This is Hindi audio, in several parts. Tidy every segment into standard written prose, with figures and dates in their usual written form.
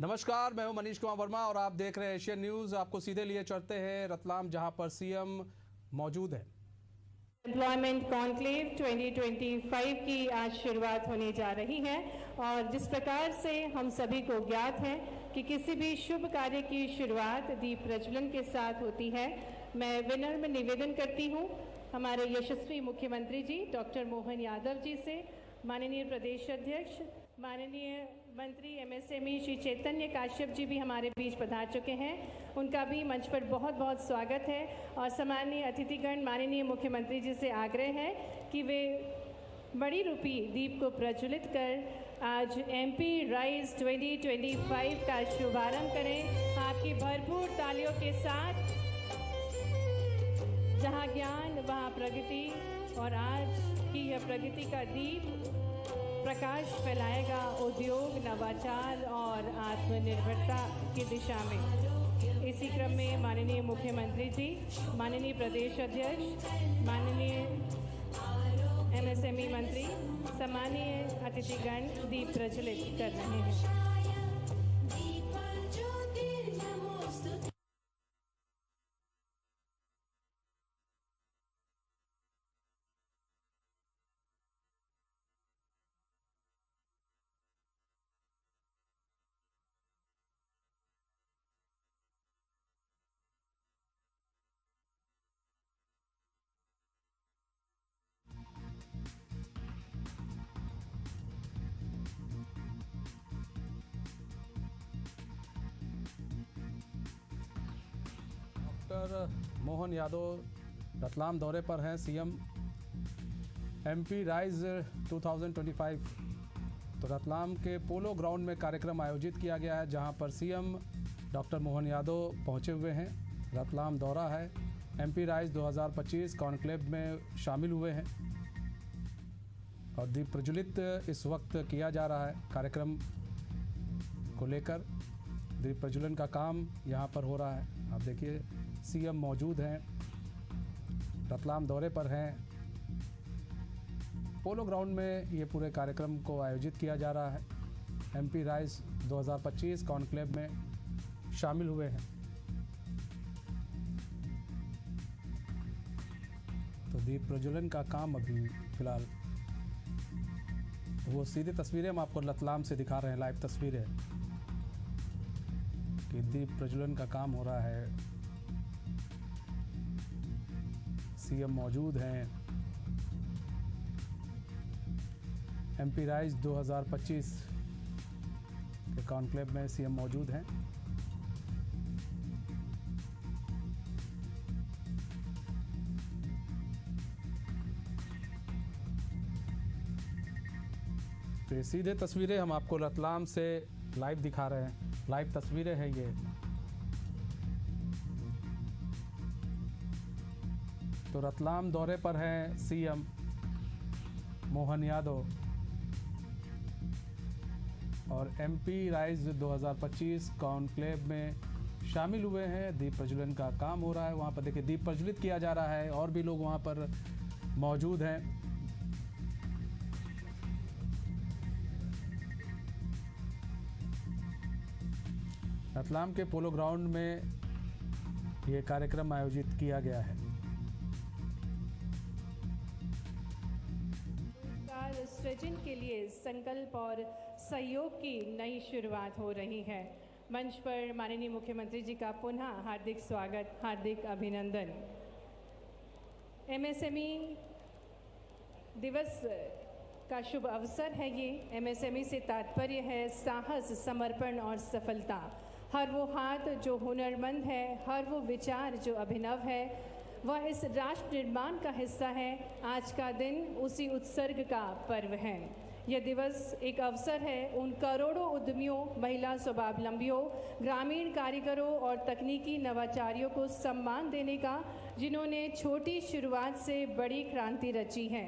नमस्कार, मैं हूं मनीष कुमार वर्मा और आप देख रहे हैं एशियन न्यूज। आपको सीधे लिए चलते हैं रतलाम, जहां पर सीएम मौजूद है। एम्प्लॉयमेंट कॉन्क्लेव 2025 की आज शुरुआत होने जा रही है और जिस प्रकार से हम सभी को ज्ञात है कि किसी भी शुभ कार्य की शुरुआत दीप प्रज्वलन के साथ होती है, मैं विनम्र निवेदन करती हूं हमारे यशस्वी मुख्यमंत्री जी डॉक्टर मोहन यादव जी से, माननीय प्रदेश अध्यक्ष माननीय मंत्री एमएसएमई श्री चैतन्य काश्यप जी भी हमारे बीच पधार चुके हैं, उनका भी मंच पर बहुत बहुत स्वागत है। और सम्माननीय अतिथिगण माननीय मुख्यमंत्री जी से आग्रह है कि वे बड़ी रूपी दीप को प्रज्वलित कर आज एमपी राइज 2025 का शुभारंभ करें आपकी भरपूर तालियों के साथ। जहां ज्ञान वहां प्रगति, और आज की यह प्रगति का दीप प्रकाश फैलाएगा उद्योग, नवाचार और आत्मनिर्भरता की दिशा में। इसी क्रम में माननीय मुख्यमंत्री जी, माननीय प्रदेश अध्यक्ष, माननीय एमएसएमई मंत्री, सम्मानीय अतिथिगण दीप प्रज्वलित कर रहे हैं। डॉक्टर मोहन यादव रतलाम दौरे पर हैं। सीएम एमपी राइज 2025 तो रतलाम के पोलो ग्राउंड में कार्यक्रम आयोजित किया गया है, जहां पर सीएम डॉक्टर मोहन यादव पहुंचे हुए हैं। रतलाम दौरा है, एमपी राइज 2025 कॉन्क्लेव में शामिल हुए हैं और दीप प्रज्वलित इस वक्त किया जा रहा है। कार्यक्रम को लेकर दीप प्रज्वलन का काम यहां पर हो रहा है। आप देखिए, सीएम मौजूद हैं, रतलाम दौरे पर हैं। पोलो ग्राउंड में ये पूरे कार्यक्रम को आयोजित किया जा रहा है। एमपी राइज 2025 कॉन्क्लेव में शामिल हुए हैं। तो दीप प्रज्वलन का काम अभी फिलहाल, वो सीधी तस्वीरें हम आपको रतलाम से दिखा रहे हैं, लाइव तस्वीरें कि दीप प्रज्वलन का काम हो रहा है। सीएम मौजूद हैं। एमपी राइज 2025 के कॉन्क्लेव में सीएम मौजूद हैं। तो ये सीधे तस्वीरें हम आपको रतलाम से लाइव दिखा रहे हैं, लाइव तस्वीरें हैं ये। तो रतलाम दौरे पर हैं सीएम मोहन यादव और एमपी राइज 2025 कॉन्क्लेव में शामिल हुए हैं। दीप प्रज्वलन का काम हो रहा है। वहाँ पर देखिए, दीप प्रज्वलित किया जा रहा है और भी लोग वहाँ पर मौजूद हैं। रतलाम के पोलो ग्राउंड में ये कार्यक्रम आयोजित किया गया है। सृजन के लिए संकल्प और सहयोग की नई शुरुआत हो रही है। मंच पर माननीय मुख्यमंत्री जी का पुनः हार्दिक स्वागत, हार्दिक अभिनंदन। एमएसएमई दिवस का शुभ अवसर है ये। एमएसएमई से तात्पर्य है साहस, समर्पण और सफलता। हर वो हाथ जो हुनरमंद है, हर वो विचार जो अभिनव है, वह इस राष्ट्र निर्माण का हिस्सा है। आज का दिन उसी उत्सर्ग का पर्व है। यह दिवस एक अवसर है उन करोड़ों उद्यमियों, महिला स्वावलंबियों, ग्रामीण कारीगरों और तकनीकी नवाचारियों को सम्मान देने का, जिन्होंने छोटी शुरुआत से बड़ी क्रांति रची है।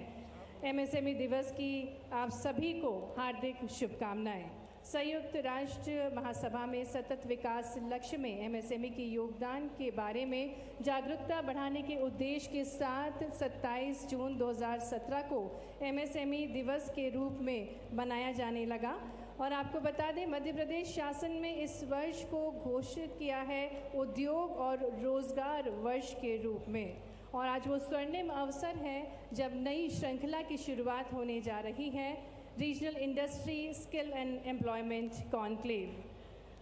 एमएसएमई दिवस की आप सभी को हार्दिक शुभकामनाएं। संयुक्त राष्ट्र महासभा में सतत विकास लक्ष्य में एमएसएमई के योगदान के बारे में जागरूकता बढ़ाने के उद्देश्य के साथ 27 जून 2017 को एमएसएमई दिवस के रूप में मनाया जाने लगा और आपको बता दें मध्य प्रदेश शासन में इस वर्ष को घोषित किया है उद्योग और रोजगार वर्ष के रूप में। और आज वो स्वर्णिम अवसर है जब नई श्रृंखला की शुरुआत होने जा रही है, regional industry skill and employment conclave.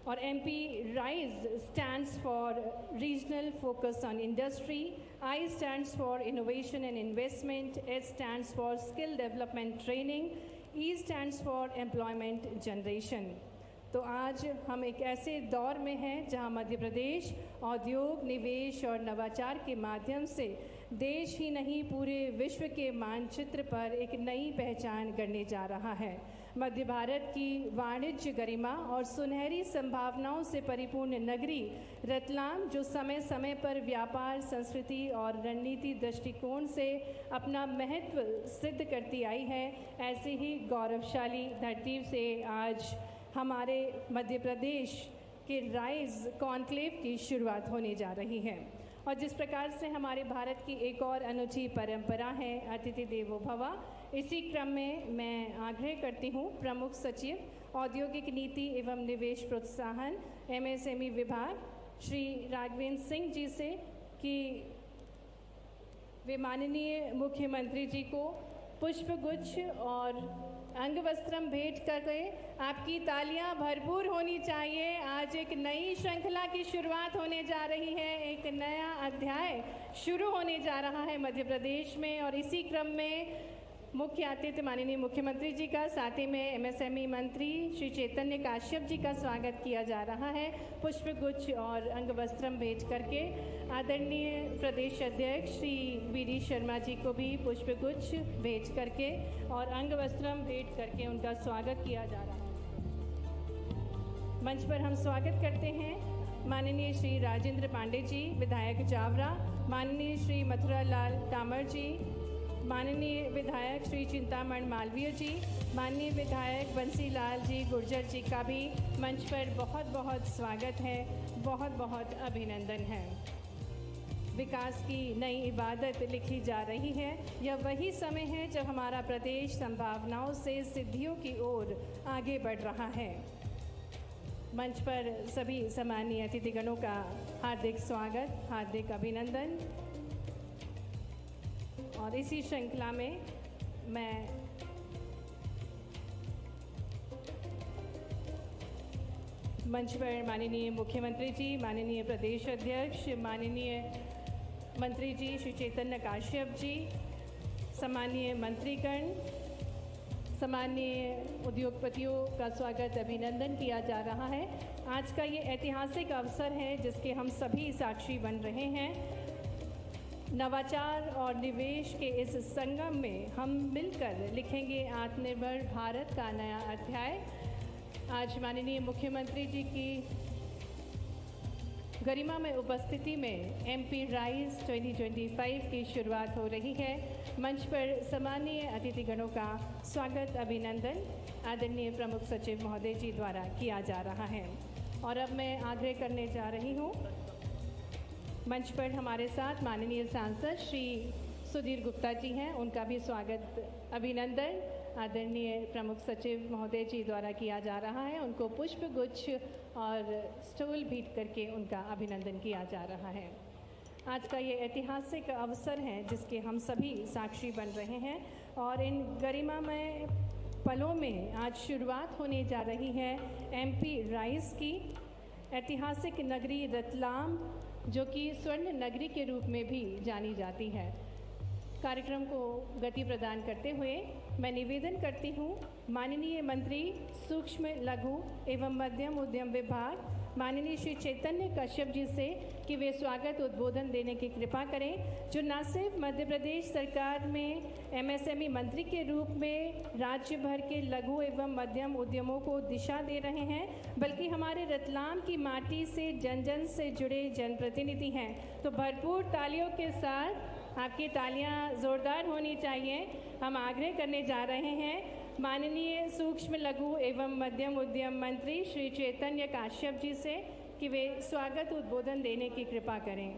और MP RISE stands for Regional Focus on Industry, I stands for Innovation and Investment, S stands for Skill Development Training, E stands for Employment Generation। तो आज हम एक ऐसे दौर में हैं जहां मध्य प्रदेश औद्योग, निवेश और नवाचार के माध्यम से देश ही नहीं पूरे विश्व के मानचित्र पर एक नई पहचान करने जा रहा है। मध्य भारत की वाणिज्य गरिमा और सुनहरी संभावनाओं से परिपूर्ण नगरी रतलाम, जो समय समय पर व्यापार, संस्कृति और रणनीति दृष्टिकोण से अपना महत्व सिद्ध करती आई है, ऐसी ही गौरवशाली धरती से आज हमारे मध्य प्रदेश के राइज कॉन्क्लेव की शुरुआत होने जा रही है। और जिस प्रकार से हमारे भारत की एक और अनूठी परंपरा है अतिथि देवो भव, इसी क्रम में मैं आग्रह करती हूँ प्रमुख सचिव औद्योगिक नीति एवं निवेश प्रोत्साहन MSME विभाग श्री राघवेंद्र सिंह जी से कि वे माननीय मुख्यमंत्री जी को पुष्पगुच्छ और अंग वस्त्रम भेंट कर गए। आपकी तालियां भरपूर होनी चाहिए। आज एक नई श्रृंखला की शुरुआत होने जा रही है, एक नया अध्याय शुरू होने जा रहा है मध्य प्रदेश में। और इसी क्रम में मुख्य अतिथि माननीय मुख्यमंत्री जी का, साथ ही में MSME मंत्री श्री चैतन्य काश्यप जी का स्वागत किया जा रहा है पुष्पगुच्छ और अंग वस्त्रम भेंट करके। आदरणीय प्रदेश अध्यक्ष श्री BD शर्मा जी को भी पुष्पगुच्छ भेंट करके और अंग वस्त्रम भेंट करके उनका स्वागत किया जा रहा है। मंच पर हम स्वागत करते हैं माननीय श्री राजेंद्र पांडे जी, विधायक जावरा, माननीय श्री मथुरा लाल कामर जी, माननीय विधायक श्री चिंतामण मालवीय जी, माननीय विधायक बंसीलाल जी गुर्जर जी का भी मंच पर बहुत बहुत स्वागत है, बहुत बहुत अभिनंदन है। विकास की नई इबादत लिखी जा रही है। यह वही समय है जब हमारा प्रदेश संभावनाओं से सिद्धियों की ओर आगे बढ़ रहा है। मंच पर सभी सम्मानीय अतिथिगणों का हार्दिक स्वागत, हार्दिक अभिनंदन। और इसी श्रृंखला में मैं मंच पर माननीय मुख्यमंत्री जी, माननीय प्रदेश अध्यक्ष, माननीय मंत्री जी श्री चैतन्य काश्यप जी, सम्मानीय मंत्रीगण, सम्मानीय उद्योगपतियों का स्वागत अभिनंदन किया जा रहा है। आज का ये ऐतिहासिक अवसर है जिसके हम सभी साक्षी बन रहे हैं। नवाचार और निवेश के इस संगम में हम मिलकर लिखेंगे आत्मनिर्भर भारत का नया अध्याय। आज माननीय मुख्यमंत्री जी की गरिमा में उपस्थिति में MP RISE 2025 की शुरुआत हो रही है। मंच पर सम्मानीय अतिथिगणों का स्वागत अभिनंदन आदरणीय प्रमुख सचिव महोदय जी द्वारा किया जा रहा है। और अब मैं आग्रह करने जा रही हूँ, मंच पर हमारे साथ माननीय सांसद श्री सुधीर गुप्ता जी हैं, उनका भी स्वागत अभिनंदन आदरणीय प्रमुख सचिव महोदय जी द्वारा किया जा रहा है। उनको पुष्पगुच्छ और स्टूल भेंट करके उनका अभिनंदन किया जा रहा है। आज का ये ऐतिहासिक अवसर है जिसके हम सभी साक्षी बन रहे हैं और इन गरिमामय पलों में आज शुरुआत होने जा रही है MP RISE की। ऐतिहासिक नगरी रतलाम, जो कि स्वर्ण नगरी के रूप में भी जानी जाती है। कार्यक्रम को गति प्रदान करते हुए मैं निवेदन करती हूँ माननीय मंत्री सूक्ष्म लघु एवं मध्यम उद्यम विभाग माननीय श्री चैतन्य कश्यप जी से कि वे स्वागत उद्बोधन देने की कृपा करें, जो न सिर्फ मध्य प्रदेश सरकार में MSME मंत्री के रूप में राज्य भर के लघु एवं मध्यम उद्यमों को दिशा दे रहे हैं, बल्कि हमारे रतलाम की माटी से जन जन से जुड़े जनप्रतिनिधि हैं। तो भरपूर तालियों के साथ आपकी तालियां ज़ोरदार होनी चाहिए। हम आग्रह करने जा रहे हैं माननीय सूक्ष्म लघु एवं मध्यम उद्यम मंत्री श्री चैतन्य काश्यप जी से कि वे स्वागत उद्बोधन देने की कृपा करें।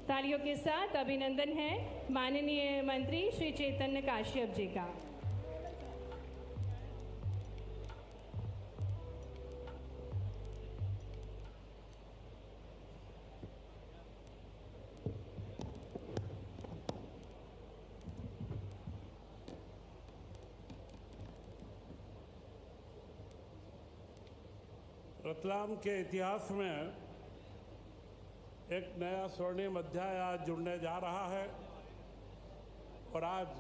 तालियों के साथ अभिनंदन है माननीय मंत्री श्री चैतन्य काश्यप जी का। रतलाम के इतिहास में एक नया स्वर्णिम अध्याय आज जुड़ने जा रहा है और आज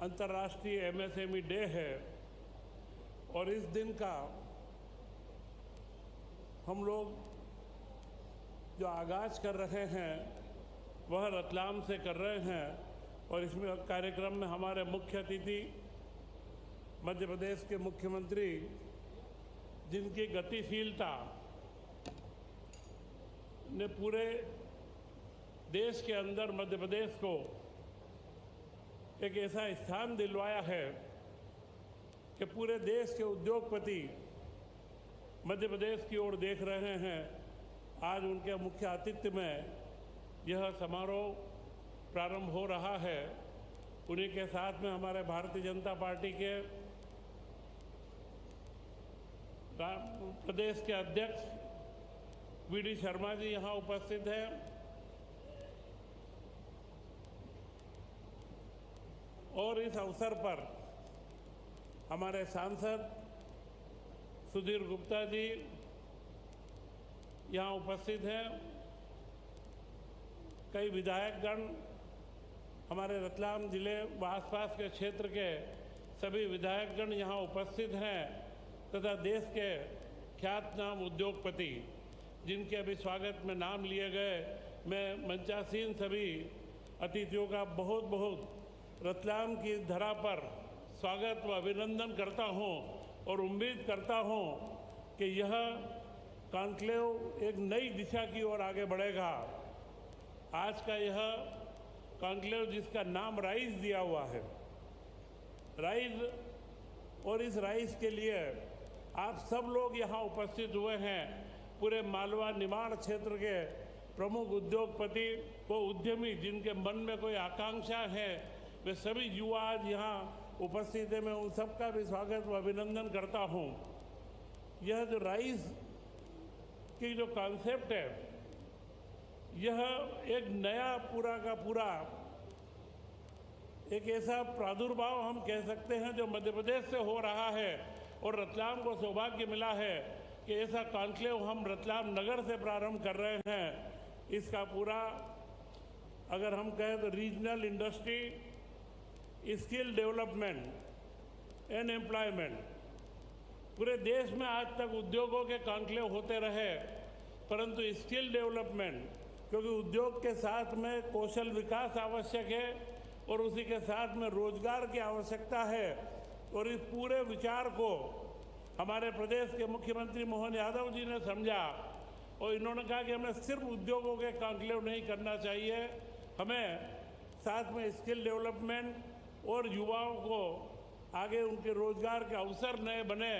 अंतर्राष्ट्रीय एमएसएमई डे है और इस दिन का हम लोग जो आगाज कर रहे हैं वह रतलाम से कर रहे हैं और इसमें कार्यक्रम में हमारे मुख्य अतिथि मध्य प्रदेश के मुख्यमंत्री जिनकी गतिशीलता ने पूरे देश के अंदर मध्य प्रदेश को एक ऐसा स्थान दिलवाया है कि पूरे देश के उद्योगपति मध्य प्रदेश की ओर देख रहे हैं। आज उनके मुख्य आतिथ्य में यह समारोह प्रारंभ हो रहा है। उन्हीं के साथ में हमारे भारतीय जनता पार्टी के प्रदेश के अध्यक्ष वी डी शर्मा जी यहाँ उपस्थित हैं और इस अवसर पर हमारे सांसद सुधीर गुप्ता जी यहाँ उपस्थित हैं। कई विधायकगण हमारे रतलाम जिले व आसपास के क्षेत्र के सभी विधायकगण यहाँ उपस्थित हैं तथा देश के ख्यातनाम उद्योगपति जिनके अभी स्वागत में नाम लिए गए। मैं मंचासीन सभी अतिथियों का बहुत बहुत रतलाम की धरा पर स्वागत व अभिनंदन करता हूँ और उम्मीद करता हूँ कि यह कॉन्क्लेव एक नई दिशा की ओर आगे बढ़ेगा। आज का यह कॉन्क्लेव जिसका नाम राइज दिया हुआ है, राइज, और इस राइज के लिए आप सब लोग यहाँ उपस्थित हुए हैं। पूरे मालवा निमाड़ क्षेत्र के प्रमुख उद्योगपति व उद्यमी जिनके मन में कोई आकांक्षा है वे सभी युवा आज यहाँ उपस्थित है। मैं उन सबका भी स्वागत व अभिनंदन करता हूँ। यह जो राइज की जो कॉन्सेप्ट है यह एक नया पूरा का पूरा एक ऐसा प्रादुर्भाव हम कह सकते हैं जो मध्य प्रदेश से हो रहा है और रतलाम को सौभाग्य मिला है कि ऐसा कॉन्क्लेव हम रतलाम नगर से प्रारंभ कर रहे हैं। इसका पूरा अगर हम कहें तो regional industry, skill development and employment, पूरे देश में आज तक उद्योगों के कॉन्क्लेव होते रहे परंतु स्किल डेवलपमेंट, क्योंकि उद्योग के साथ में कौशल विकास आवश्यक है और उसी के साथ में रोजगार की आवश्यकता है और इस पूरे विचार को हमारे प्रदेश के मुख्यमंत्री मोहन यादव जी ने समझा और इन्होंने कहा कि हमें सिर्फ उद्योगों के कॉन्क्लेव नहीं करना चाहिए, हमें साथ में स्किल डेवलपमेंट और युवाओं को आगे उनके रोजगार के अवसर नए बने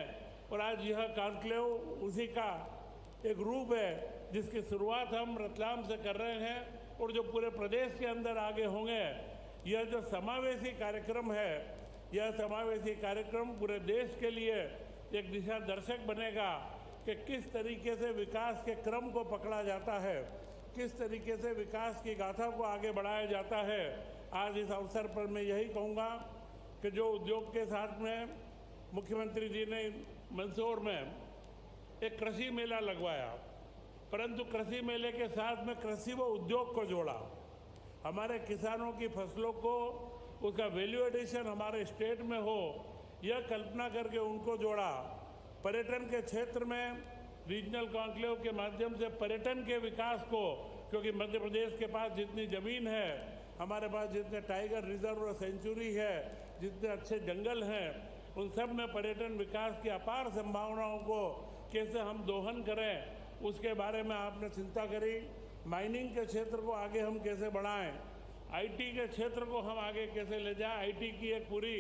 और आज यह कॉन्क्लेव उसी का एक रूप है जिसकी शुरुआत हम रतलाम से कर रहे हैं और जो पूरे प्रदेश के अंदर आगे होंगे। यह जो समावेशी कार्यक्रम है, यह समावेशी कार्यक्रम पूरे देश के लिए एक दिशा दर्शक बनेगा कि किस तरीके से विकास के क्रम को पकड़ा जाता है, किस तरीके से विकास की गाथा को आगे बढ़ाया जाता है। आज इस अवसर पर मैं यही कहूँगा कि जो उद्योग के साथ में मुख्यमंत्री जी ने मंदसौर में एक कृषि मेला लगवाया, परंतु कृषि मेले के साथ में कृषि व उद्योग को जोड़ा, हमारे किसानों की फसलों को उसका वैल्यू एडिशन हमारे स्टेट में हो यह कल्पना करके उनको जोड़ा। पर्यटन के क्षेत्र में रीजनल कॉन्क्लेव के माध्यम से पर्यटन के विकास को, क्योंकि मध्य प्रदेश के पास जितनी ज़मीन है, हमारे पास जितने टाइगर रिजर्व और सेंचुरी है, जितने अच्छे जंगल हैं, उन सब में पर्यटन विकास की अपार संभावनाओं को कैसे हम दोहन करें उसके बारे में आपने चिंता करी। माइनिंग के क्षेत्र को आगे हम कैसे बढ़ाएं, आईटी के क्षेत्र को हम आगे कैसे ले जाएं। आईटी की एक पूरी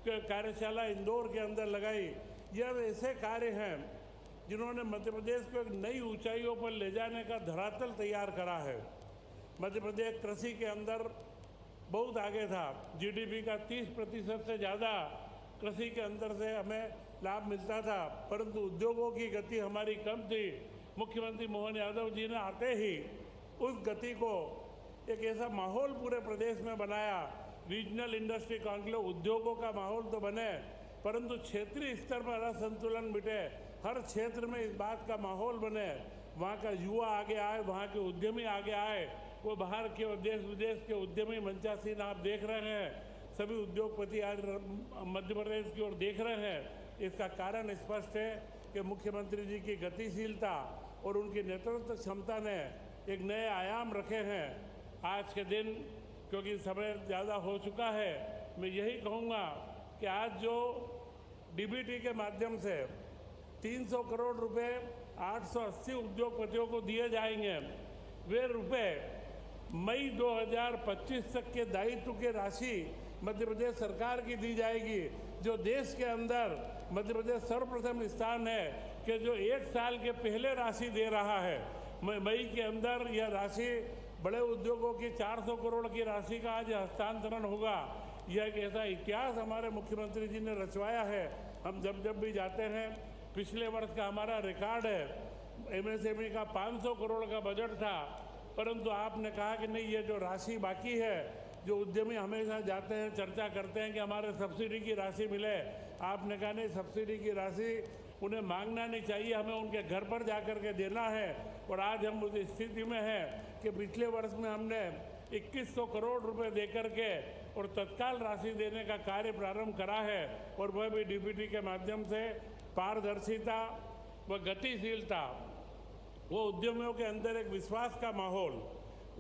कार्यशाला इंदौर के अंदर लगाई। यह ऐसे कार्य हैं जिन्होंने मध्य प्रदेश को एक नई ऊंचाइयों पर ले जाने का धरातल तैयार करा है। मध्य प्रदेश कृषि के अंदर बहुत आगे था, जीडीपी का 30% से ज़्यादा कृषि के अंदर से हमें लाभ मिलता था, परंतु उद्योगों की गति हमारी कम थी। मुख्यमंत्री मोहन यादव जी ने आते ही उस गति को एक ऐसा माहौल पूरे प्रदेश में बनाया, रीजनल इंडस्ट्री कॉन्क्लेव, उद्योगों का माहौल तो बने, परंतु क्षेत्रीय स्तर पर असंतुलन मिटे, हर क्षेत्र में इस बात का माहौल बने, वहाँ का युवा आगे आए, वहाँ के उद्यमी आगे आए, वो बाहर के और देश विदेश के उद्यमी मंचासीन आप देख रहे हैं, सभी उद्योगपति आज मध्य प्रदेश की ओर देख रहे हैं। इसका कारण स्पष्ट है कि मुख्यमंत्री जी की गतिशीलता और उनकी नेतृत्व क्षमता ने एक नए आयाम रखे हैं। आज के दिन क्योंकि समय ज़्यादा हो चुका है, मैं यही कहूँगा कि आज जो डीबीटी के माध्यम से 300 करोड़ रुपए 880 उद्योगपतियों को दिए जाएंगे, वे रुपए मई 2025 तक के दायित्व की राशि मध्य प्रदेश सरकार की दी जाएगी, जो देश के अंदर मध्य प्रदेश सर्वप्रथम स्थान है कि जो एक साल के पहले राशि दे रहा है। मई के अंदर यह राशि बड़े उद्योगों की 400 करोड़ की राशि का आज हस्तांतरण होगा। यह एक ऐसा इतिहास हमारे मुख्यमंत्री जी ने रचवाया है। हम जब भी जाते हैं, पिछले वर्ष का हमारा रिकॉर्ड है, एमएसएमई का 500 करोड़ का बजट था, परंतु आपने कहा कि नहीं, ये जो राशि बाकी है, जो उद्यमी हमेशा जाते हैं चर्चा करते हैं कि हमारे सब्सिडी की राशि मिले, आपने कहा नहीं, सब्सिडी की राशि उन्हें मांगना नहीं चाहिए, हमें उनके घर पर जाकर के देना है। और आज हम उस स्थिति में हैं कि पिछले वर्ष में हमने 2100 करोड़ रुपए देकर के और तत्काल राशि देने का कार्य प्रारंभ करा है, और वह भी डीबीटी के माध्यम से पारदर्शिता व गतिशीलता, वो उद्यमियों के अंदर एक विश्वास का माहौल,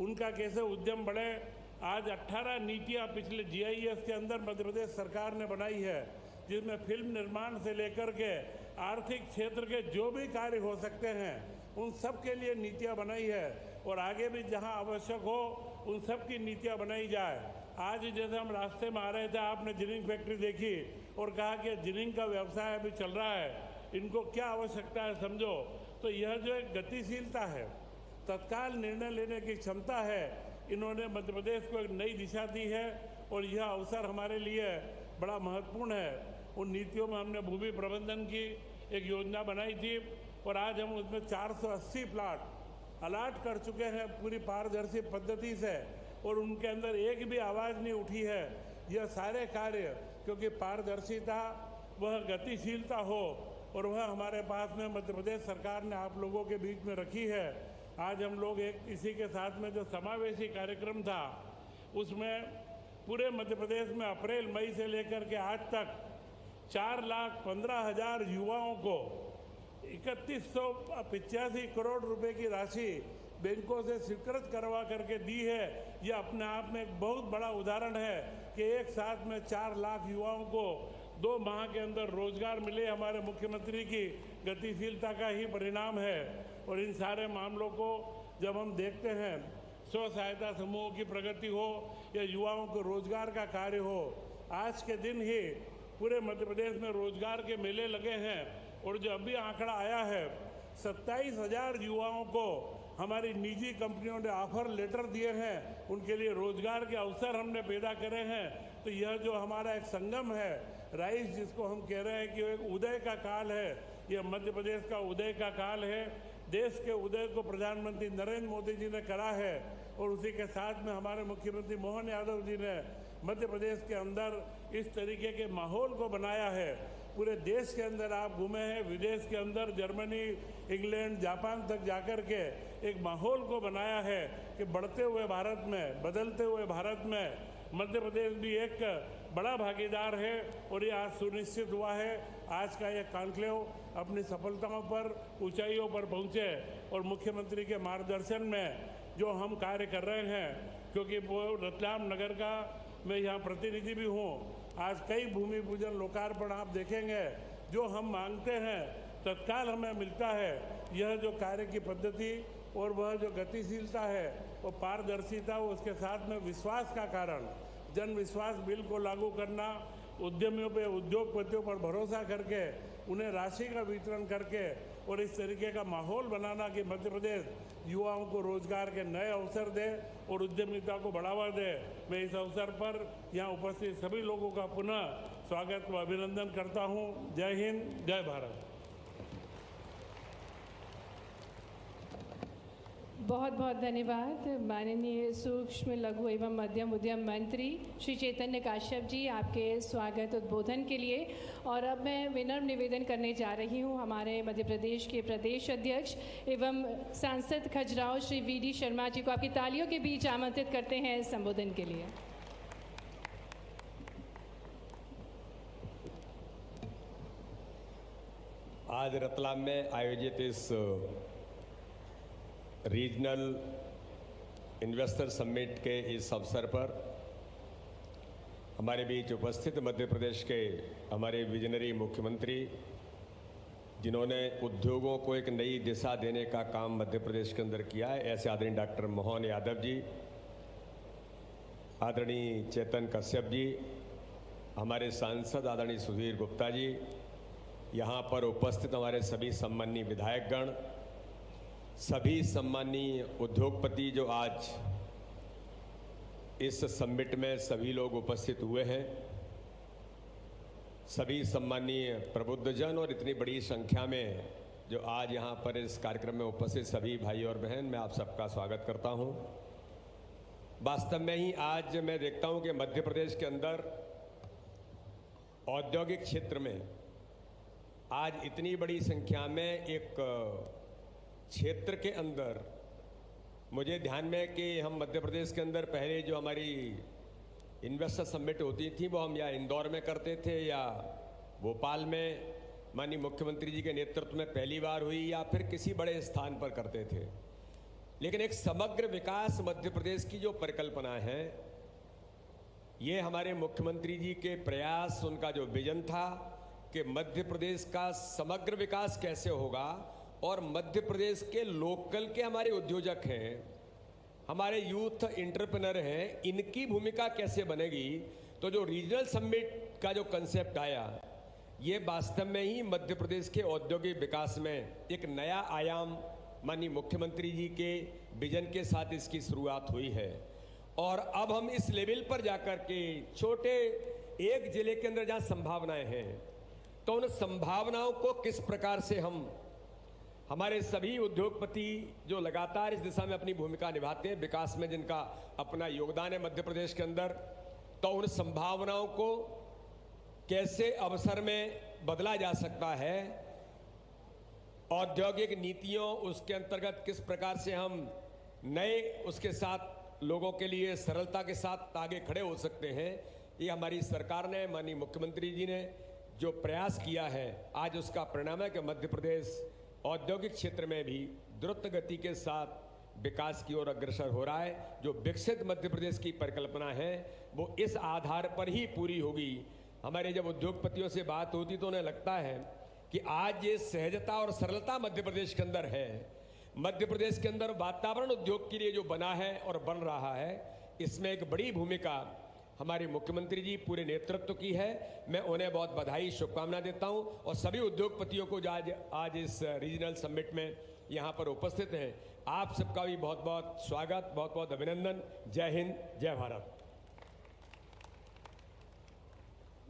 उनका कैसे उद्यम बढ़े। आज 18 नीतियाँ पिछले GIS के अंदर मध्य प्रदेश सरकार ने बनाई है, जिसमें फिल्म निर्माण से लेकर के आर्थिक क्षेत्र के जो भी कार्य हो सकते हैं उन सब के लिए नीतियाँ बनाई है, और आगे भी जहाँ आवश्यक हो उन सब की नीतियाँ बनाई जाए। आज जैसे हम रास्ते में आ रहे थे, आपने जिनिंग फैक्ट्री देखी और कहा कि जिनिंग का व्यवसाय अभी चल रहा है, इनको क्या आवश्यकता है समझो। तो यह जो एक गतिशीलता है, तत्काल निर्णय लेने की क्षमता है, इन्होंने मध्य प्रदेश को एक नई दिशा दी है, और यह अवसर हमारे लिए बड़ा महत्वपूर्ण है। उन नीतियों में हमने भूमि प्रबंधन की एक योजना बनाई थी, और आज हम उसमें 480 प्लाट अलाट कर चुके हैं पूरी पारदर्शी पद्धति से, और उनके अंदर एक भी आवाज़ नहीं उठी है। यह सारे कार्य क्योंकि पारदर्शिता, वह गतिशीलता हो, और वह हमारे पास में मध्य प्रदेश सरकार ने आप लोगों के बीच में रखी है। आज हम लोग एक इसी के साथ में जो समावेशी कार्यक्रम था, उसमें पूरे मध्य प्रदेश में अप्रैल मई से लेकर के आज तक 4,15,000 युवाओं को 3185 करोड़ रुपए की राशि बैंकों से स्वीकृत करवा करके दी है। यह अपने आप में एक बहुत बड़ा उदाहरण है कि एक साथ में 4 लाख युवाओं को 2 माह के अंदर रोजगार मिले, हमारे मुख्यमंत्री की गतिशीलता का ही परिणाम है। और इन सारे मामलों को जब हम देखते हैं, स्व सहायता समूहों की प्रगति हो या युवाओं को रोजगार का कार्य हो, आज के दिन ही पूरे मध्य प्रदेश में रोजगार के मेले लगे हैं, और जो अभी आंकड़ा आया है 27,000 युवाओं को हमारी निजी कंपनियों ने ऑफर लेटर दिए हैं, उनके लिए रोजगार के अवसर हमने पैदा करे हैं। तो यह जो हमारा एक संगम है, राइज जिसको हम कह रहे हैं कि एक उदय का काल है, यह मध्य प्रदेश का उदय का काल है। देश के उदय को प्रधानमंत्री नरेंद्र मोदी जी ने करा है, और उसी के साथ में हमारे मुख्यमंत्री मोहन यादव जी ने मध्य प्रदेश के अंदर इस तरीके के माहौल को बनाया है। पूरे देश के अंदर आप घूमे हैं, विदेश के अंदर जर्मनी, इंग्लैंड, जापान तक जाकर के एक माहौल को बनाया है कि बढ़ते हुए भारत में, बदलते हुए भारत में मध्य प्रदेश भी एक बड़ा भागीदार है। और ये आज सुनिश्चित हुआ है, आज का ये कॉन्क्लेव अपनी सफलताओं पर, ऊंचाइयों पर पहुँचे, और मुख्यमंत्री के मार्गदर्शन में जो हम कार्य कर रहे हैं, क्योंकि वो रतलाम नगर का मैं यहाँ प्रतिनिधि भी हूँ। आज कई भूमि पूजन लोकार्पण आप देखेंगे, जो हम मांगते हैं तत्काल हमें मिलता है। यह जो कार्य की पद्धति और वह जो गतिशीलता है, वो पारदर्शिता, उसके साथ में विश्वास का कारण, जन विश्वास बिल को लागू करना, उद्यमियों पे, उद्योगपतियों पर भरोसा करके उन्हें राशि का वितरण करके, और इस तरीके का माहौल बनाना कि मध्य प्रदेश युवाओं को रोजगार के नए अवसर दे और उद्यमिता को बढ़ावा दे। मैं इस अवसर पर यहाँ उपस्थित सभी लोगों का पुनः स्वागत व अभिनंदन करता हूँ। जय हिंद, जय भारत। बहुत बहुत धन्यवाद माननीय सूक्ष्म लघु एवं मध्यम उद्यम मंत्री श्री चैतन्य काश्यप जी, आपके स्वागत उद्बोधन के लिए। और अब मैं विनम्र निवेदन करने जा रही हूं हमारे मध्य प्रदेश के प्रदेश अध्यक्ष एवं सांसद खजुराहो श्री वी.डी. शर्मा जी को आपकी तालियों के बीच आमंत्रित करते हैं संबोधन के लिए। आज रतलाम में आयोजित इस रीजनल इन्वेस्टर समिट के इस अवसर पर हमारे बीच उपस्थित मध्य प्रदेश के हमारे विजनरी मुख्यमंत्री, जिन्होंने उद्योगों को एक नई दिशा देने का काम मध्य प्रदेश के अंदर किया है, ऐसे आदरणीय डॉक्टर मोहन यादव जी, आदरणीय चेतन कश्यप जी, हमारे सांसद आदरणीय सुधीर गुप्ता जी, यहाँ पर उपस्थित हमारे सभी सम्माननीय विधायकगण, सभी सम्माननीय उद्योगपति जो आज इस समिट में सभी लोग उपस्थित हुए हैं, सभी सम्माननीय प्रबुद्धजन और इतनी बड़ी संख्या में जो आज यहाँ पर इस कार्यक्रम में उपस्थित सभी भाई और बहन, मैं आप सबका स्वागत करता हूँ। वास्तव में ही आज मैं देखता हूँ कि मध्य प्रदेश के अंदर औद्योगिक क्षेत्र में आज इतनी बड़ी संख्या में एक क्षेत्र के अंदर मुझे ध्यान में कि हम मध्य प्रदेश के अंदर पहले जो हमारी इन्वेस्टर समिट होती थी वो हम या इंदौर में करते थे या भोपाल में माननीय मुख्यमंत्री जी के नेतृत्व में पहली बार हुई या फिर किसी बड़े स्थान पर करते थे। लेकिन एक समग्र विकास मध्य प्रदेश की जो परिकल्पना है, ये हमारे मुख्यमंत्री जी के प्रयास, उनका जो विजन था कि मध्य प्रदेश का समग्र विकास कैसे होगा और मध्य प्रदेश के लोकल के हमारे उद्योजक हैं, हमारे यूथ एंटरप्रेन्योर हैं, इनकी भूमिका कैसे बनेगी। तो जो रीजनल समिट का जो कंसेप्ट आया, ये वास्तव में ही मध्य प्रदेश के औद्योगिक विकास में एक नया आयाम माननीय मुख्यमंत्री जी के विजन के साथ इसकी शुरुआत हुई है। और अब हम इस लेवल पर जाकर के छोटे एक जिले के अंदर जहाँ संभावनाएं हैं, तो उन संभावनाओं को किस प्रकार से हम हमारे सभी उद्योगपति जो लगातार इस दिशा में अपनी भूमिका निभाते हैं, विकास में जिनका अपना योगदान है मध्य प्रदेश के अंदर, तो उन संभावनाओं को कैसे अवसर में बदला जा सकता है, औद्योगिक नीतियों उसके अंतर्गत किस प्रकार से हम नए उसके साथ लोगों के लिए सरलता के साथ आगे खड़े हो सकते हैं, ये हमारी सरकार ने, माननीय मुख्यमंत्री जी ने जो प्रयास किया है, आज उसका परिणाम है कि मध्य प्रदेश औद्योगिक क्षेत्र में भी द्रुत गति के साथ विकास की ओर अग्रसर हो रहा है। जो विकसित मध्य प्रदेश की परिकल्पना है वो इस आधार पर ही पूरी होगी। हमारे जब उद्योगपतियों से बात होती तो उन्हें लगता है कि आज ये सहजता और सरलता मध्य प्रदेश के अंदर है, मध्य प्रदेश के अंदर वातावरण उद्योग के लिए जो बना है और बन रहा है, इसमें एक बड़ी भूमिका हमारे मुख्यमंत्री जी पूरे नेतृत्व की है। मैं उन्हें बहुत बधाई, शुभकामना देता हूं और सभी उद्योगपतियों को जो आज इस रीजनल समिट में यहां पर उपस्थित हैं, आप सबका भी बहुत बहुत स्वागत, बहुत बहुत अभिनंदन। जय हिंद, जय भारत।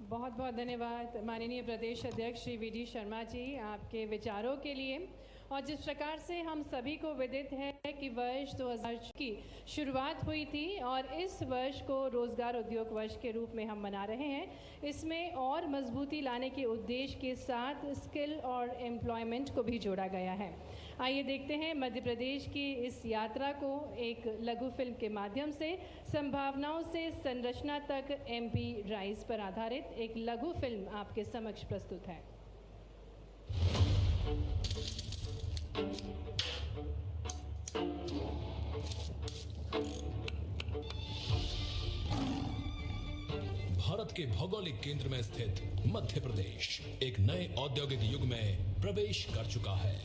बहुत बहुत धन्यवाद माननीय प्रदेश अध्यक्ष श्री वी.डी. शर्मा जी, आपके विचारों के लिए। और जिस प्रकार से हम सभी को विदित है कि वर्ष 2000 की शुरुआत हुई थी और इस वर्ष को रोजगार उद्योग वर्ष के रूप में हम मना रहे हैं, इसमें और मजबूती लाने के उद्देश्य के साथ स्किल और एम्प्लॉयमेंट को भी जोड़ा गया है। आइए देखते हैं मध्य प्रदेश की इस यात्रा को एक लघु फिल्म के माध्यम से, संभावनाओं से संरचना तक MP राइज पर आधारित एक लघु फिल्म आपके समक्ष प्रस्तुत है। भारत के भौगोलिक केंद्र में स्थित मध्य प्रदेश एक नए औद्योगिक युग में प्रवेश कर चुका है।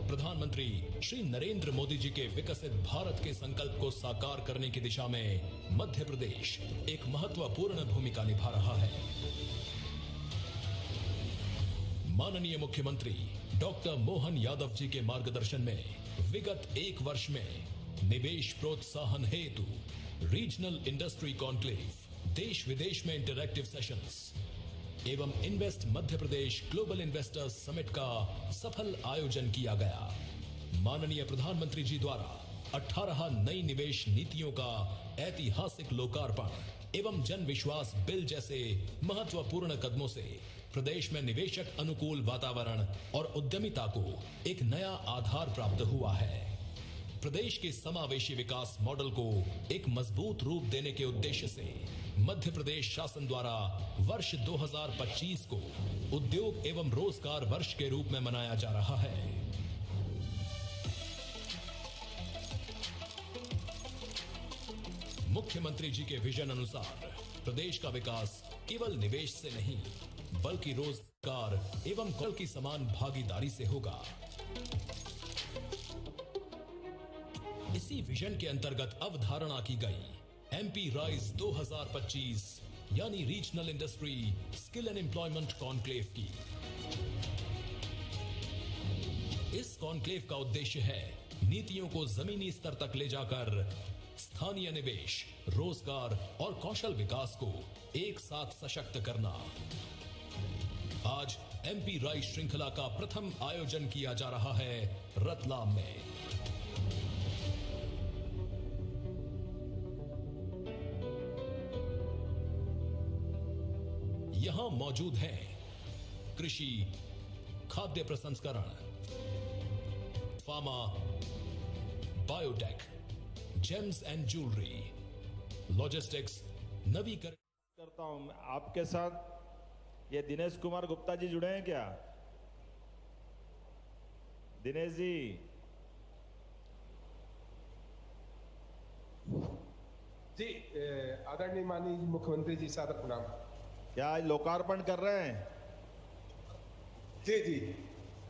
प्रधानमंत्री श्री नरेंद्र मोदी जी के विकसित भारत के संकल्प को साकार करने की दिशा में मध्य प्रदेश एक महत्वपूर्ण भूमिका निभा रहा है। माननीय मुख्यमंत्री डॉक्टर मोहन यादव जी के मार्गदर्शन में विगत एक वर्ष में निवेश प्रोत्साहन हेतु रीजनल इंडस्ट्री कॉन्क्लेव, देश विदेश में इंटरैक्टिव सेशंस, एवं invest Madhya Pradesh global investors summit का सफल आयोजन किया गया। माननीय प्रधानमंत्री जी द्वारा 18 नई निवेश नीतियों का ऐतिहासिक लोकार्पण एवं जन विश्वास बिल जैसे महत्वपूर्ण कदमों से प्रदेश में निवेशक अनुकूल वातावरण और उद्यमिता को एक नया आधार प्राप्त हुआ है। प्रदेश के समावेशी विकास मॉडल को एक मजबूत रूप देने के उद्देश्य से मध्य प्रदेश शासन द्वारा वर्ष 2025 को उद्योग एवं रोजगार वर्ष के रूप में मनाया जा रहा है। मुख्यमंत्री जी के विजन अनुसार प्रदेश का विकास केवल निवेश से नहीं बल्कि रोजगार एवं कल की समान भागीदारी से होगा। इसी विजन के अंतर्गत अवधारणा की गई एमपी राइज 2025 यानी regional industry skill and employment conclave की। इस कॉन्क्लेव का उद्देश्य है नीतियों को जमीनी स्तर तक ले जाकर स्थानीय निवेश, रोजगार और कौशल विकास को एक साथ सशक्त करना। आज एमपी राइज श्रृंखला का प्रथम आयोजन किया जा रहा है रतलाम में। यहां मौजूद हैं कृषि, खाद्य प्रसंस्करण, pharma, biotech, James and jewellery, logistics, नवीकरण। करता हूं आपके साथ। ये दिनेश कुमार गुप्ता जी जुड़े हैं क्या? दिनेश जी, जी आदरणीय माननीय मुख्यमंत्री जी, सादर प्रणाम। क्या आज लोकार्पण कर रहे हैं? जी जी,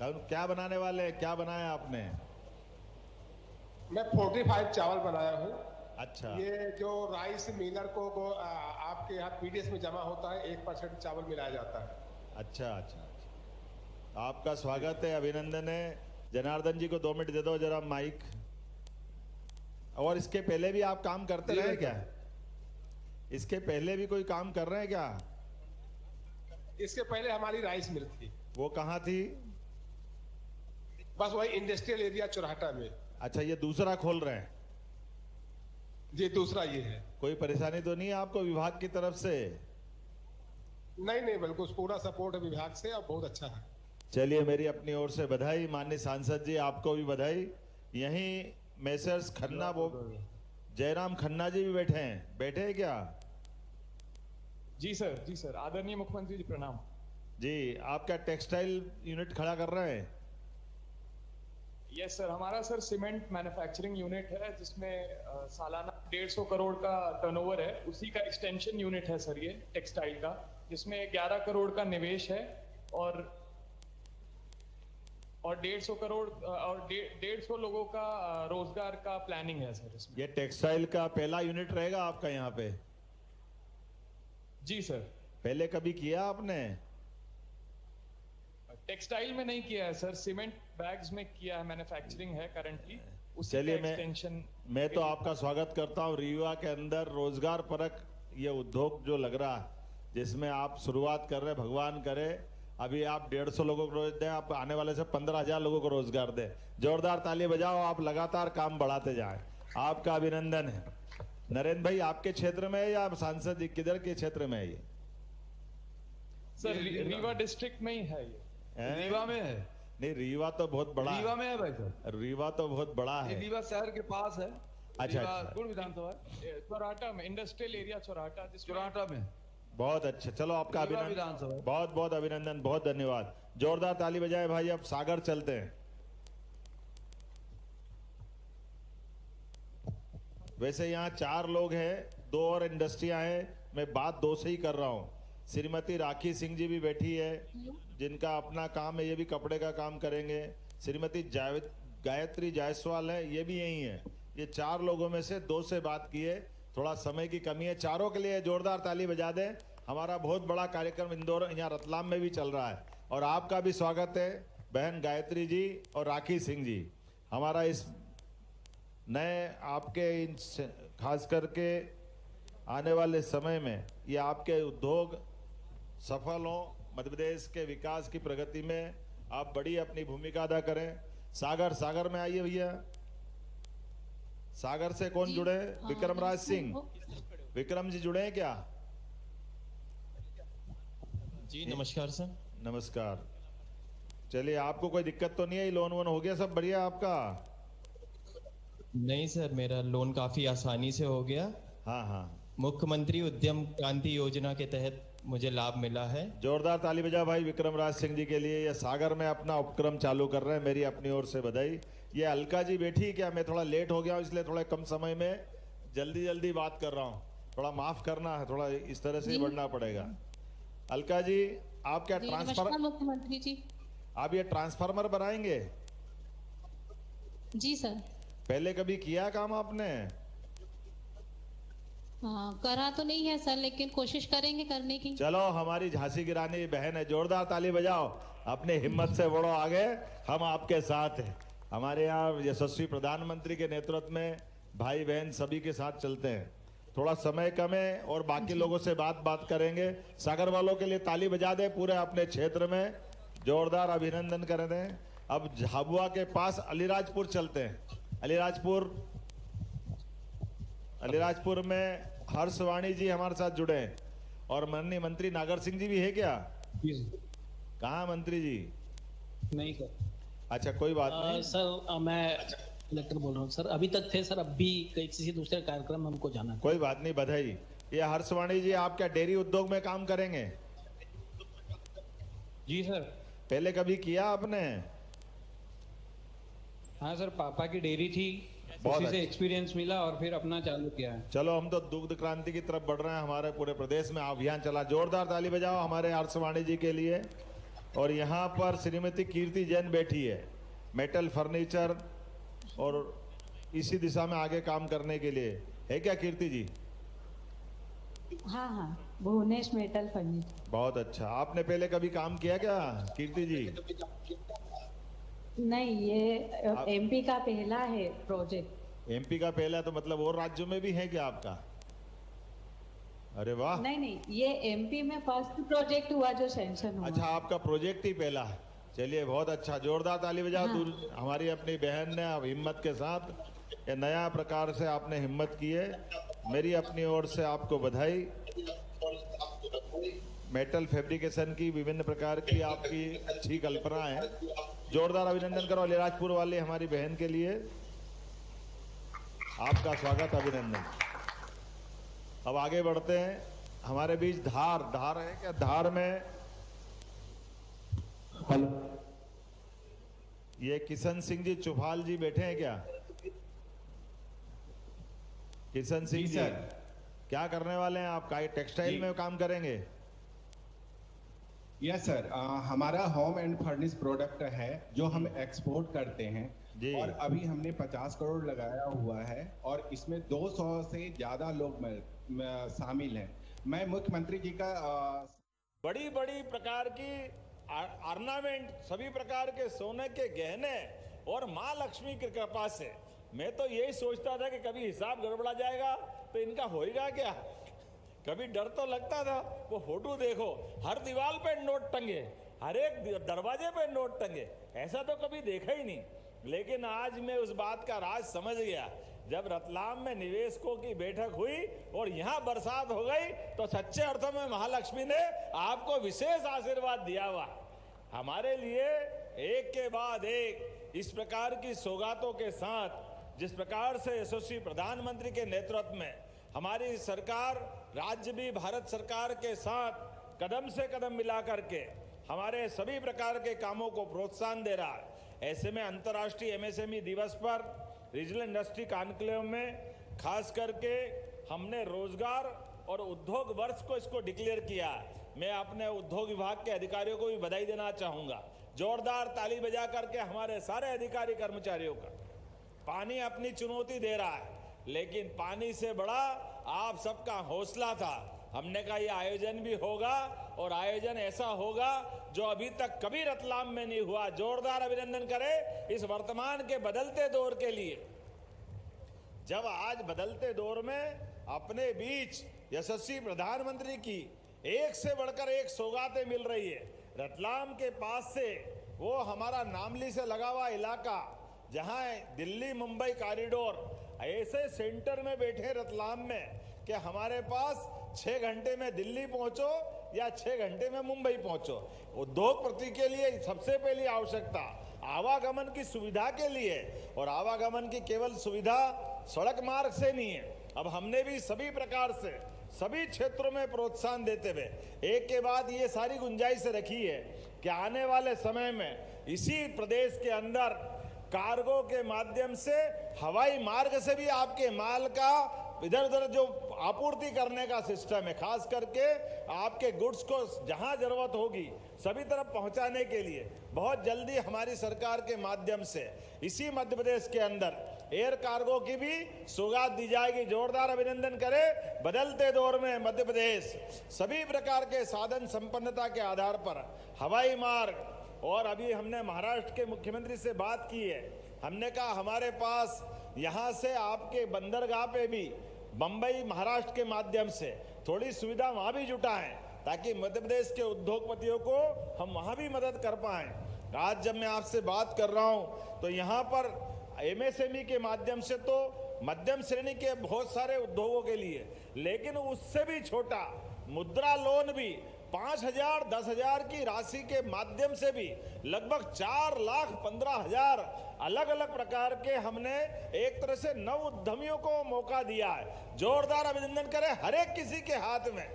क्या बनाने वाले हैं? क्या बनाया आपने? मैं 45 चावल बनाया हूँ। अच्छा, ये जो राइस मिलर को आपके यहाँ पीडीएस में जमा होता है 1% चावल मिलाया जाता है। अच्छा अच्छा अच्छा। आपका स्वागत है, अभिनंदन है। जनार्दन जी को 2 मिनट दे दो जरा माइक। और इसके पहले भी आप काम करते रहे क्या? इसके पहले भी कोई काम कर रहे हैं क्या? इसके पहले हमारी राइस मिल थी। वो कहाँ थी? बस वही इंडस्ट्रियल एरिया चौराहा में। अच्छा, ये दूसरा खोल रहे हैं? जी, दूसरा ये है। कोई परेशानी तो नहीं है आपको विभाग की तरफ से? नहीं नहीं, बिल्कुल पूरा सपोर्ट है विभाग से और बहुत अच्छा है। चलिए, मेरी अपनी ओर से बधाई। माननीय सांसद जी, आपको भी बधाई। यहीं मेसर्स खन्ना, वो जयराम खन्ना जी भी बैठे हैं। बैठे हैं क्या? जी सर, आदरणीय मुख्यमंत्री जी प्रणाम। जी, आप क्या टेक्सटाइल यूनिट खड़ा कर रहे हैं? यस सर, हमारा सर सीमेंट मैन्युफैक्चरिंग यूनिट है जिसमें सालाना 150 करोड़ का टर्नओवर है। उसी का एक्सटेंशन यूनिट है सर ये टेक्सटाइल का, जिसमें 11 करोड़ का निवेश है और 150 करोड़ और 150 लोगों का रोजगार का प्लानिंग है सर इसमें। ये टेक्सटाइल का पहला यूनिट रहेगा आपका यहाँ पे? जी सर। पहले कभी किया आपने? टेक्सटाइल में नहीं किया है सर, सीमेंट बैग्स में किया है, मैन्युफैक्चरिंग है करंटली। चलिए, मैं तो आपका स्वागत करता हूँ। रीवा के अंदर रोजगार परक ये उद्योग जो लग रहा है, जिसमें आप शुरुआत कर रहे हैं, भगवान करे अभी आप 150 लोगों को रोज दें, आप आने वाले से 15,000 लोगों को रोजगार दें। जोरदार ताली बजाओ, आप लगातार काम बढ़ाते जाएं। आपका अभिनंदन है। नरेंद्र भाई, आपके क्षेत्र में है या सांसद जी किधर के क्षेत्र में है ये? सर रीवा डिस्ट्रिक्ट में ही है ये। रीवा में है? नहीं, रीवा तो बहुत बड़ा है। रीवा में है भाई साहब? रीवा तो बहुत बड़ा है। रीवा शहर के पास है। अच्छा, रीवा अच्छा। गुड़ विधानसभा है, चौराहा में, इंडस्ट्रियल एरिया चौराहा, चौराहा में। बहुत अच्छा, चलो आपका रीवा अभिनंदन, विधानसभा। बहुत बहुत अभिनंदन, बहुत धन्यवाद। जोरदार ताली बजाए भाई। अब सागर चलते हैं। वैसे यहाँ 4 लोग हैं, 2 और इंडस्ट्रियां हैं। मैं बात 2 से ही कर रहा हूँ। श्रीमती राखी सिंह जी भी बैठी है, जिनका अपना काम है, ये भी कपड़े का काम करेंगे। श्रीमती गायत्री जायसवाल है, ये भी यही है। ये 4 लोगों में से 2 से बात की है। थोड़ा समय की कमी है। चारों के लिए जोरदार ताली बजा दें। हमारा बहुत बड़ा कार्यक्रम इंदौर, यहाँ रतलाम में भी चल रहा है और आपका भी स्वागत है बहन गायत्री जी और राखी सिंह जी। हमारा इस नए आपके खास करके आने वाले समय में ये आपके उद्योग सफल हों, मध्य प्रदेश के विकास की प्रगति में आप बड़ी अपनी भूमिका अदा करें। सागर में आइए भैया। सागर से कौन जुड़े? विक्रम राज सिंह। विक्रम जी जुड़े हैं क्या? जी नमस्कार सर। नमस्कार। चलिए, आपको कोई दिक्कत तो नहीं है? लोन वोन हो गया सब बढ़िया आपका? नहीं सर, मेरा लोन काफी आसानी से हो गया। हाँ। मुख्यमंत्री उद्यम क्रांति योजना के तहत मुझे लाभ मिला है। जोरदार ताली बजा भाई विक्रम राज सिंह जी के लिए। ये सागर में अपना उपक्रम चालू कर रहे हैं, मेरी अपनी ओर से बधाई। ये अलका जी बैठी क्या? मैं थोड़ा लेट हो गया हूँ, इसलिए थोड़ा कम समय में जल्दी बात कर रहा हूँ, थोड़ा माफ करना है, थोड़ा इस तरह से ही बढ़ना पड़ेगा। अलका जी, आप क्या ट्रांसफर, मुख्यमंत्री जी, आप ये ट्रांसफार्मर बनाएंगे? जी सर। पहले कभी किया काम आपने? हाँ, करा तो नहीं है सर, लेकिन कोशिश करेंगे करने की। चलो, हमारी झांसी की रानी बहन है, जोरदार ताली बजाओ। अपने हिम्मत से बढ़ो आगे, हम आपके साथ हैं। हमारे यहाँ यशस्वी प्रधानमंत्री के नेतृत्व में भाई बहन सभी के साथ चलते हैं। थोड़ा समय कम है और बाकी लोगों से बात करेंगे। सागर वालों के लिए ताली बजा दे पूरे अपने क्षेत्र में, जोरदार अभिनंदन कर दें। अब झाबुआ के पास अलीराजपुर चलते हैं। अलीराजपुर में हर्षवाणी जी हमारे साथ जुड़े हैं और माननीय मंत्री नागर सिंह जी भी है क्या? कहाँ मंत्री जी? नहीं सर। अच्छा, कोई बात नहीं सर, मैं कलेक्टर बोल रहा हूँ सर। अभी तक थे सर, अब भी किसी दूसरे कार्यक्रम हमको जाना है। कोई बात नहीं, बधाई। ये हर्षवाणी जी, आप क्या डेयरी उद्योग में काम करेंगे? जी सर। पहले कभी किया आपने? हाँ सर, पापा की डेयरी थी, उसी से एक्सपीरियंस मिला और फिर अपना चालू किया है। चलो, हम तो दुग्ध क्रांति की तरफ बढ़ रहे हैं। हमारे पूरे प्रदेश में अभियान चला। जोरदार ताली बजाओ हमारे हर्षवाणी जी के लिए। और यहाँ पर श्रीमती कीर्ति जैन बैठी है, मेटल फर्नीचर और इसी दिशा में आगे काम करने के लिए। है क्या कीर्ति जी? हाँ, भुवनेश मेटल फर्नीचर। बहुत अच्छा। आपने पहले कभी काम किया क्या कीर्ति जी? नहीं, ये एमपी का पहला है प्रोजेक्ट। एमपी का पहला, तो मतलब और राज्यों में भी है क्या आपका? अरे वाह। नहीं, ये एमपी में फर्स्ट प्रोजेक्ट हुआ जो सैंक्शन हुआ। अच्छा, आपका प्रोजेक्ट ही पहला है। चलिए, बहुत अच्छा, जोरदार ताली बजाओ। हाँ। हमारी अपनी बहन ने अब हिम्मत के साथ ये नया प्रकार से आपने हिम्मत की है। मेरी अपनी ओर से आपको बधाई। मेटल फैब्रिकेशन की विभिन्न प्रकार की आपकी अच्छी कल्पना है। जोरदार अभिनंदन करो अलीराजपुर वाले हमारी बहन के लिए। आपका स्वागत, अभिनंदन। अब आगे बढ़ते हैं। हमारे बीच धार है क्या? धार में ये किशन सिंह जी चुफाल जी बैठे हैं क्या? किशन सिंह जी, क्या करने वाले हैं आप? टेक्सटाइल में काम करेंगे? यस सर, हमारा होम एंड फर्निश प्रोडक्ट है जो हम एक्सपोर्ट करते हैं और अभी हमने 50 करोड़ लगाया हुआ है और इसमें 200 से ज्यादा लोग शामिल हैं। मैं मुख्यमंत्री जी का बड़ी प्रकार की ऑर्नामेंट, सभी प्रकार के सोने के गहने और माँ लक्ष्मी की कृपा से मैं तो यही सोचता था कि कभी हिसाब गड़बड़ा जाएगा तो इनका होएगा क्या। कभी डर तो लगता था। वो फोटो देखो, हर दीवार पे नोट टंगे, हर एक दरवाजे पे नोट टंगे, ऐसा तो कभी देखा ही नहीं। लेकिन आज मैं उस बात का राज समझ गया। जब रतलाम में निवेशकों की बैठक हुई और यहाँ बरसात हो गई तो सच्चे अर्थों में महालक्ष्मी ने आपको विशेष आशीर्वाद दिया हुआ। हमारे लिए एक के बाद एक इस प्रकार की सौगातों के साथ, जिस प्रकार से यशस्वी प्रधानमंत्री के नेतृत्व में हमारी सरकार, राज्य भी भारत सरकार के साथ कदम से कदम मिला करके हमारे सभी प्रकार के कामों को प्रोत्साहन दे रहा है। ऐसे में अंतर्राष्ट्रीय एमएसएमई दिवस पर रीजनल इंडस्ट्री कॉन्क्लेव में खास करके हमने रोजगार और उद्योग वर्ष को इसको डिक्लेयर किया। मैं अपने उद्योग विभाग के अधिकारियों को भी बधाई देना चाहूंगा। जोरदार ताली बजा करके हमारे सारे अधिकारी कर्मचारियों का। पानी अपनी चुनौती दे रहा है, लेकिन पानी से बड़ा आप सबका हौसला था। हमने कहा यह आयोजन भी होगा और आयोजन ऐसा होगा जो अभी तक कभी रतलाम में नहीं हुआ। जोरदार अभिनंदन करें इस वर्तमान के बदलते दौर के लिए। जब आज बदलते दौर में अपने बीच यशस्वी प्रधानमंत्री की एक से बढ़कर एक सौगातें मिल रही है। रतलाम के पास से वो हमारा नामली से लगा हुआ इलाका, जहां दिल्ली मुंबई कॉरिडोर, ऐसे सेंटर में बैठे रतलाम में कि हमारे पास 6 घंटे में दिल्ली पहुंचो या 6 घंटे में मुंबई पहुंचो। उद्योगपति के लिए सबसे पहली आवश्यकता आवागमन की सुविधा के लिए, और आवागमन की केवल सुविधा सड़क मार्ग से नहीं है। अब हमने भी सभी प्रकार से सभी क्षेत्रों में प्रोत्साहन देते हुए एक के बाद ये सारी गुंजाइश रखी है कि आने वाले समय में इसी प्रदेश के अंदर कार्गो के माध्यम से, हवाई मार्ग से भी आपके माल का इधर उधर जो आपूर्ति करने का सिस्टम है, खास करके आपके गुड्स को जहां जरूरत होगी सभी तरफ पहुंचाने के लिए बहुत जल्दी हमारी सरकार के माध्यम से इसी मध्य प्रदेश के अंदर एयर कार्गो की भी सौगात दी जाएगी। जोरदार अभिनंदन करें। बदलते दौर में मध्य प्रदेश सभी प्रकार के साधन संपन्नता के आधार पर हवाई मार्ग, और अभी हमने महाराष्ट्र के मुख्यमंत्री से बात की है, हमने कहा हमारे पास यहाँ से आपके बंदरगाह पे भी बंबई महाराष्ट्र के माध्यम से थोड़ी सुविधा वहाँ भी जुटाएं ताकि मध्य प्रदेश के उद्योगपतियों को हम वहाँ भी मदद कर पाएं। आज जब मैं आपसे बात कर रहा हूँ तो यहाँ पर एमएसएमई के माध्यम से तो मध्यम श्रेणी के बहुत सारे उद्योगों के लिए, लेकिन उससे भी छोटा मुद्रा लोन भी 5,000 10,000 की राशि के माध्यम से भी लगभग 4,15,000 अलग अलग प्रकार के हमने एक तरह से नव उद्यमियों को मौका दिया है। जोरदार अभिनंदन करें हर एक किसी के हाथ में।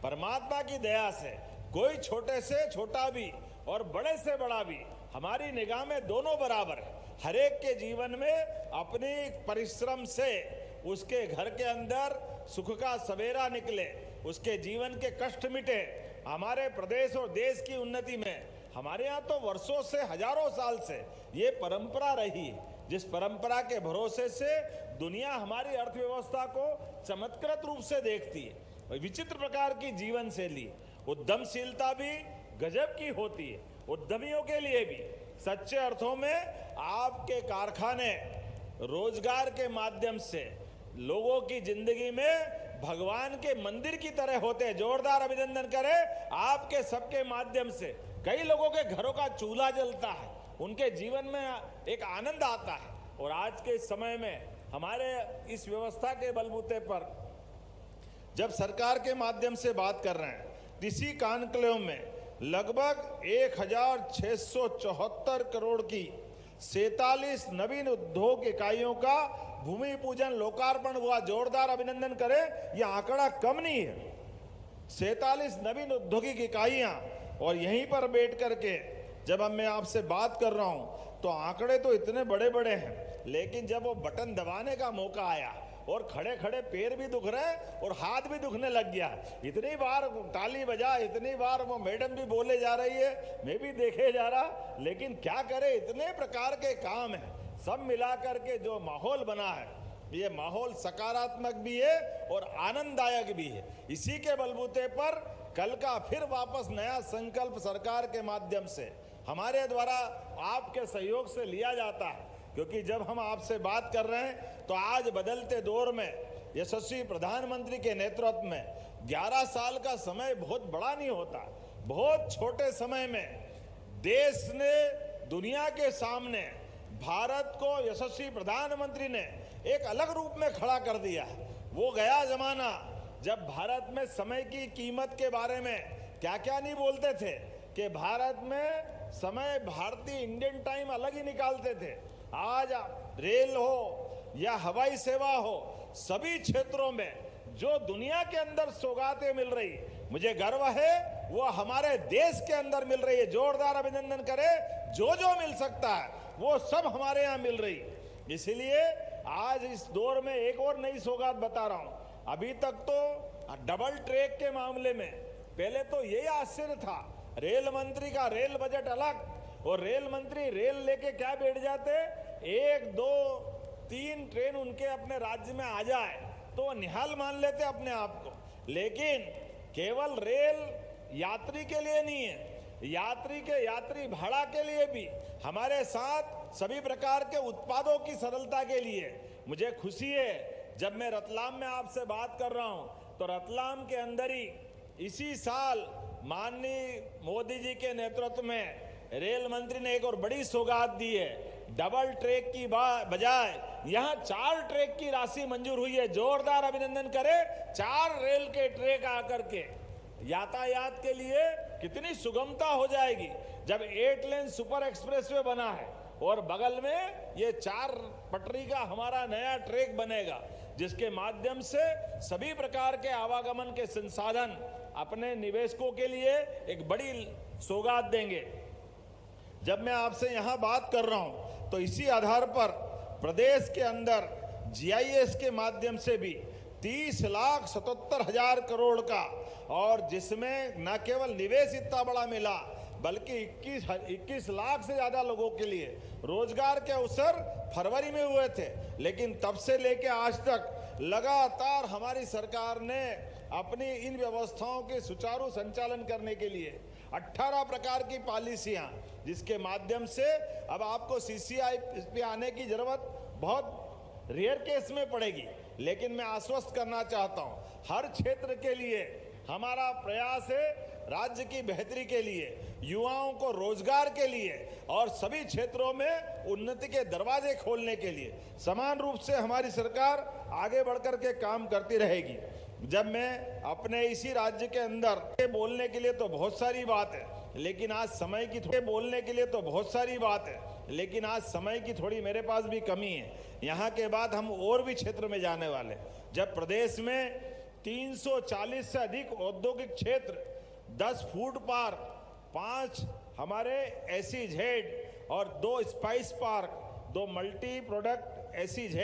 परमात्मा की दया से कोई छोटे से छोटा भी और बड़े से बड़ा भी हमारी निगाह में दोनों बराबर है। हर एक के जीवन में अपनी परिश्रम से उसके घर के अंदर सुख का सवेरा निकले, उसके जीवन के कष्ट मिटे। हमारे प्रदेश और देश की उन्नति में हमारे यहाँ तो वर्षों से, हजारों साल से ये परंपरा रही, जिस परंपरा के भरोसे से दुनिया हमारी अर्थव्यवस्था को चमत्कृत रूप से देखती है। विचित्र प्रकार की जीवन शैली, उद्यमशीलता भी गजब की होती है। उद्यमियों के लिए भी सच्चे अर्थों में आपके कारखाने रोजगार के माध्यम से लोगों की जिंदगी में भगवान के मंदिर की तरह होते हैं। जोरदार अभिनंदन करें। आपके सबके माध्यम से कई लोगों के घरों का चूल्हा जलता है, उनके जीवन में एक आनंद आता है। और आज के समय में हमारे इस व्यवस्था के बलबूते पर जब सरकार के माध्यम से बात कर रहे हैं, इसी कॉन्क्लेव में लगभग 1,674 करोड़ की 47 नवीन उद्योग इकाइयों का भूमि पूजन लोकार्पण हुआ। जोरदार अभिनंदन करें। यह आंकड़ा कम नहीं है। 47 नवीन औद्योगिक इकाइयां, और यहीं पर बैठ करके जब मैं आपसे बात कर रहा हूं तो आंकड़े तो इतने बड़े बड़े हैं, लेकिन जब वो बटन दबाने का मौका आया और खड़े खड़े पैर भी दुख रहे और हाथ भी दुखने लग गया। इतनी बार ताली बजा, इतनी बार वो मैडम भी बोले जा रही है, मैं भी देखे जा रहा, लेकिन क्या करे, इतने प्रकार के काम है। सब मिलाकर के जो माहौल बना है, ये माहौल सकारात्मक भी है और आनंददायक भी है। इसी के बलबूते पर कल का फिर वापस नया संकल्प सरकार के माध्यम से हमारे द्वारा आपके सहयोग से लिया जाता है, क्योंकि जब हम आपसे बात कर रहे हैं तो आज बदलते दौर में यशस्वी प्रधानमंत्री के नेतृत्व में 11 साल का समय बहुत बड़ा नहीं होता। बहुत छोटे समय में देश ने दुनिया के सामने भारत को यशस्वी प्रधानमंत्री ने एक अलग रूप में खड़ा कर दिया। वो गया जमाना जब भारत में समय की कीमत के बारे में क्या क्या नहीं बोलते थे कि भारत में समय भारतीय इंडियन टाइम अलग ही निकालते थे। आज रेल हो या हवाई सेवा हो, सभी क्षेत्रों में जो दुनिया के अंदर सौगातें मिल रही, मुझे गर्व है वो हमारे देश के अंदर मिल रही है। जोरदार अभिनंदन करें। जो जो मिल सकता है वो सब हमारे यहाँ मिल रही। इसलिए आज इस दौर में एक और नई सौगात बता रहा हूं। अभी तक तो डबल ट्रैक के मामले में पहले तो यही आश्चर्य था, रेल मंत्री का रेल बजट अलग, और रेल मंत्री रेल लेके क्या बैठ जाते, 1 2 3 ट्रेन उनके अपने राज्य में आ जाए तो निहाल मान लेते अपने आप को। लेकिन केवल रेल यात्री के लिए नहीं है, यात्री के यात्री भाड़ा के लिए भी हमारे साथ सभी प्रकार के उत्पादों की सरलता के लिए। मुझे खुशी है जब मैं रतलाम में आपसे बात कर रहा हूं तो रतलाम के अंदर ही इसी साल माननीय मोदी जी के नेतृत्व में रेल मंत्री ने एक और बड़ी सौगात दी है। डबल ट्रैक की बजाय यहां 4 ट्रैक की राशि मंजूर हुई है। जोरदार अभिनंदन करें। 4 रेल के ट्रैक आकर के यातायात के लिए कितनी सुगमता हो जाएगी। जब 8 लेन सुपर एक्सप्रेसवे बना है और बगल में ये 4 पटरी का हमारा नया ट्रैक बनेगा, जिसके माध्यम से सभी प्रकार के आवागमन के संसाधन अपने निवेशकों के लिए एक बड़ी सौगात देंगे। जब मैं आपसे यहां बात कर रहा हूं तो इसी आधार पर प्रदेश के अंदर जीआईएस के माध्यम से भी 30,77,000 करोड़ का, और जिसमें न केवल निवेश इतना बड़ा मिला बल्कि 21 लाख से ज्यादा लोगों के लिए रोजगार के अवसर फरवरी में हुए थे। लेकिन तब से लेके आज तक लगातार हमारी सरकार ने अपनी इन व्यवस्थाओं के सुचारू संचालन करने के लिए 18 प्रकार की पॉलिसियां, जिसके माध्यम से अब आपको सीसीआई पे आने की जरूरत बहुत रेयर केस में पड़ेगी। लेकिन मैं आश्वस्त करना चाहता हूं, हर क्षेत्र के लिए हमारा प्रयास है, राज्य की बेहतरी के लिए, युवाओं को रोजगार के लिए और सभी क्षेत्रों में उन्नति के दरवाजे खोलने के लिए समान रूप से हमारी सरकार आगे बढ़कर के काम करती रहेगी। जब मैं अपने इसी राज्य के अंदर बोलने के लिए तो बहुत सारी बात है, लेकिन आज समय की थोड़ी मेरे पास भी कमी है। यहाँ के बाद हम और भी क्षेत्र में जाने वाले। जब प्रदेश में 340 से अधिक औद्योगिक क्षेत्र, 10 फूड पार्क, 5 हमारे SEZ और 2 spice park, 2 multi product SEZ,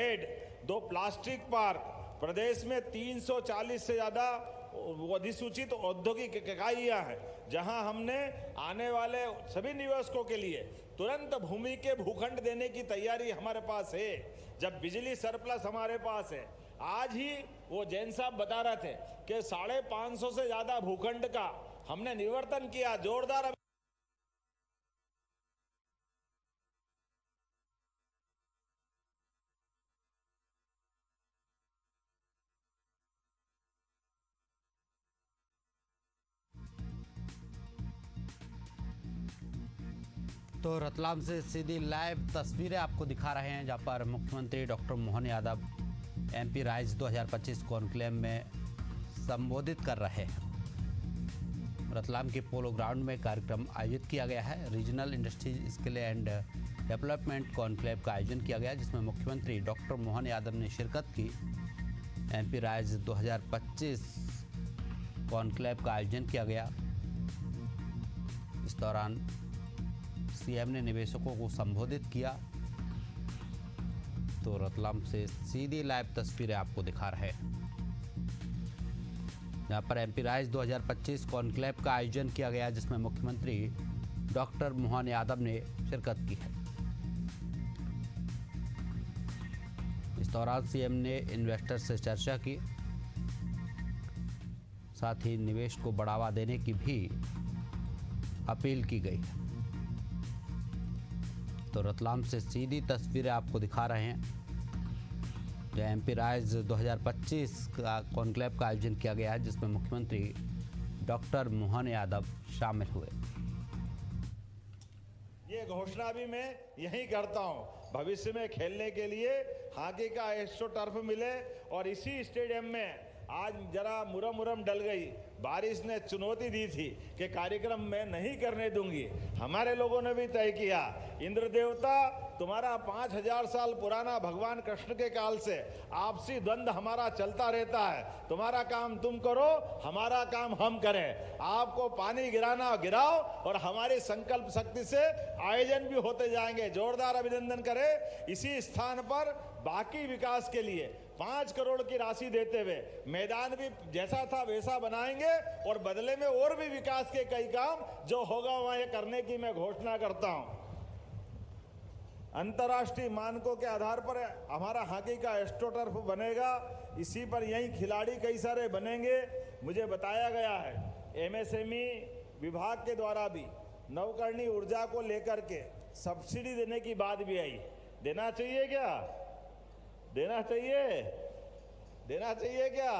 2 plastic park, प्रदेश में 340 से ज्यादा अधिसूचित औद्योगिक इकाइयां हैं, जहां हमने आने वाले सभी निवेशकों के लिए तुरंत भूमि के भूखंड देने की तैयारी हमारे पास है। जब बिजली सरप्लस हमारे पास है, आज ही वो जैन साहब बता रहे थे कि 550 से ज्यादा भूखंड का हमने निवर्तन किया। जोरदार तो रतलाम से सीधी लाइव तस्वीरें आपको दिखा रहे हैं, जहां पर मुख्यमंत्री doctor Mohan Yadav MP rise 2025 conclave में संबोधित कर रहे हैं। रतलाम के पोलो ग्राउंड में कार्यक्रम आयोजित किया गया है। Regional industry skill and development conclave का आयोजन किया गया, जिसमें मुख्यमंत्री डॉक्टर मोहन यादव ने शिरकत की। MP राइज 2025 कॉन्क्लेव का आयोजन किया गया। इस दौरान CM ने निवेशकों को संबोधित किया। तो रतलाम से सीधी लाइव तस्वीरें आपको दिखा रहे हैं, जहां पर MP राइज 2025 कॉन्क्लेव का आयोजन किया गया, जिसमें मुख्यमंत्री डॉक्टर मोहन यादव ने शिरकत की है। इस दौरान CM ने इन्वेस्टर से चर्चा की, साथ ही निवेश को बढ़ावा देने की भी अपील की गई है। तो रतलाम से सीधी तस्वीरें आपको दिखा रहे हैं, जहाँ MP राइज 2025 का कॉन्क्लेव का आयोजन किया गया है, जिसमें मुख्यमंत्री डॉक्टर मोहन यादव शामिल हुए। ये घोषणा भी मैं यही करता हूं, भविष्य में खेलने के लिए हॉकी का एस्ट्रो टर्फ मिले। और इसी स्टेडियम में आज जरा मुरम डल गई, बारिश ने चुनौती दी थी कि कार्यक्रम मैं नहीं करने दूंगी। हमारे लोगों ने भी तय किया, इंद्र देवता तुम्हारा 5000 साल पुराना भगवान कृष्ण के काल से आपसी द्वंद्व हमारा चलता रहता है। तुम्हारा काम तुम करो, हमारा काम हम करें। आपको पानी गिराना गिराओ, और हमारी संकल्प शक्ति से आयोजन भी होते जाएंगे। जोरदार अभिनंदन करें। इसी स्थान पर बाकी विकास के लिए 5 करोड़ की राशि देते हुए मैदान भी जैसा था वैसा बनाएंगे, और बदले में और भी विकास के कई काम जो होगा वहां करने की मैं घोषणा करता हूं। अंतर्राष्ट्रीय मानकों के आधार पर हमारा हॉकी का एस्ट्रो टर्फ बनेगा। इसी पर यही खिलाड़ी कई सारे बनेंगे। मुझे बताया गया है MSME विभाग के द्वारा भी नवकरणीय ऊर्जा को लेकर के सब्सिडी देने की बात भी आई। देना चाहिए क्या? देना चाहिए क्या?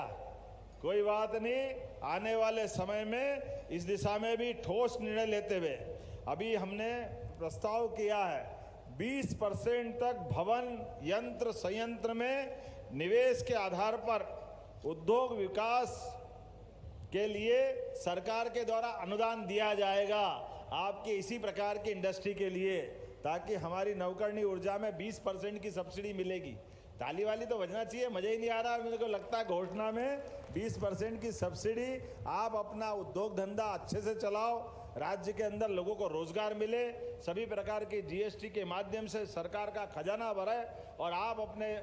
कोई बात नहीं, आने वाले समय में इस दिशा में भी ठोस निर्णय लेते हुए अभी हमने प्रस्ताव किया है 20% तक भवन यंत्र संयंत्र में निवेश के आधार पर उद्योग विकास के लिए सरकार के द्वारा अनुदान दिया जाएगा आपके इसी प्रकार की इंडस्ट्री के लिए, ताकि हमारी नवकरणीय ऊर्जा में 20% की सब्सिडी मिलेगी। ताली वाली तो बजना चाहिए, मजा ही नहीं आ रहा। मेरे को लगता है घोषणा में 20% की सब्सिडी, आप अपना उद्योग धंधा अच्छे से चलाओ, राज्य के अंदर लोगों को रोजगार मिले, सभी प्रकार की जीएसटी के माध्यम से सरकार का खजाना भरे और आप अपने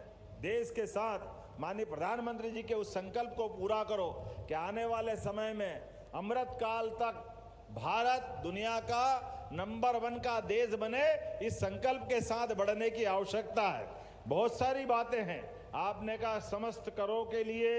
देश के साथ माननीय प्रधानमंत्री जी के उस संकल्प को पूरा करो कि आने वाले समय में अमृत काल तक भारत दुनिया का नंबर 1 का देश बने। इस संकल्प के साथ बढ़ने की आवश्यकता है। बहुत सारी बातें हैं, आपने कहा समस्त करों के लिए,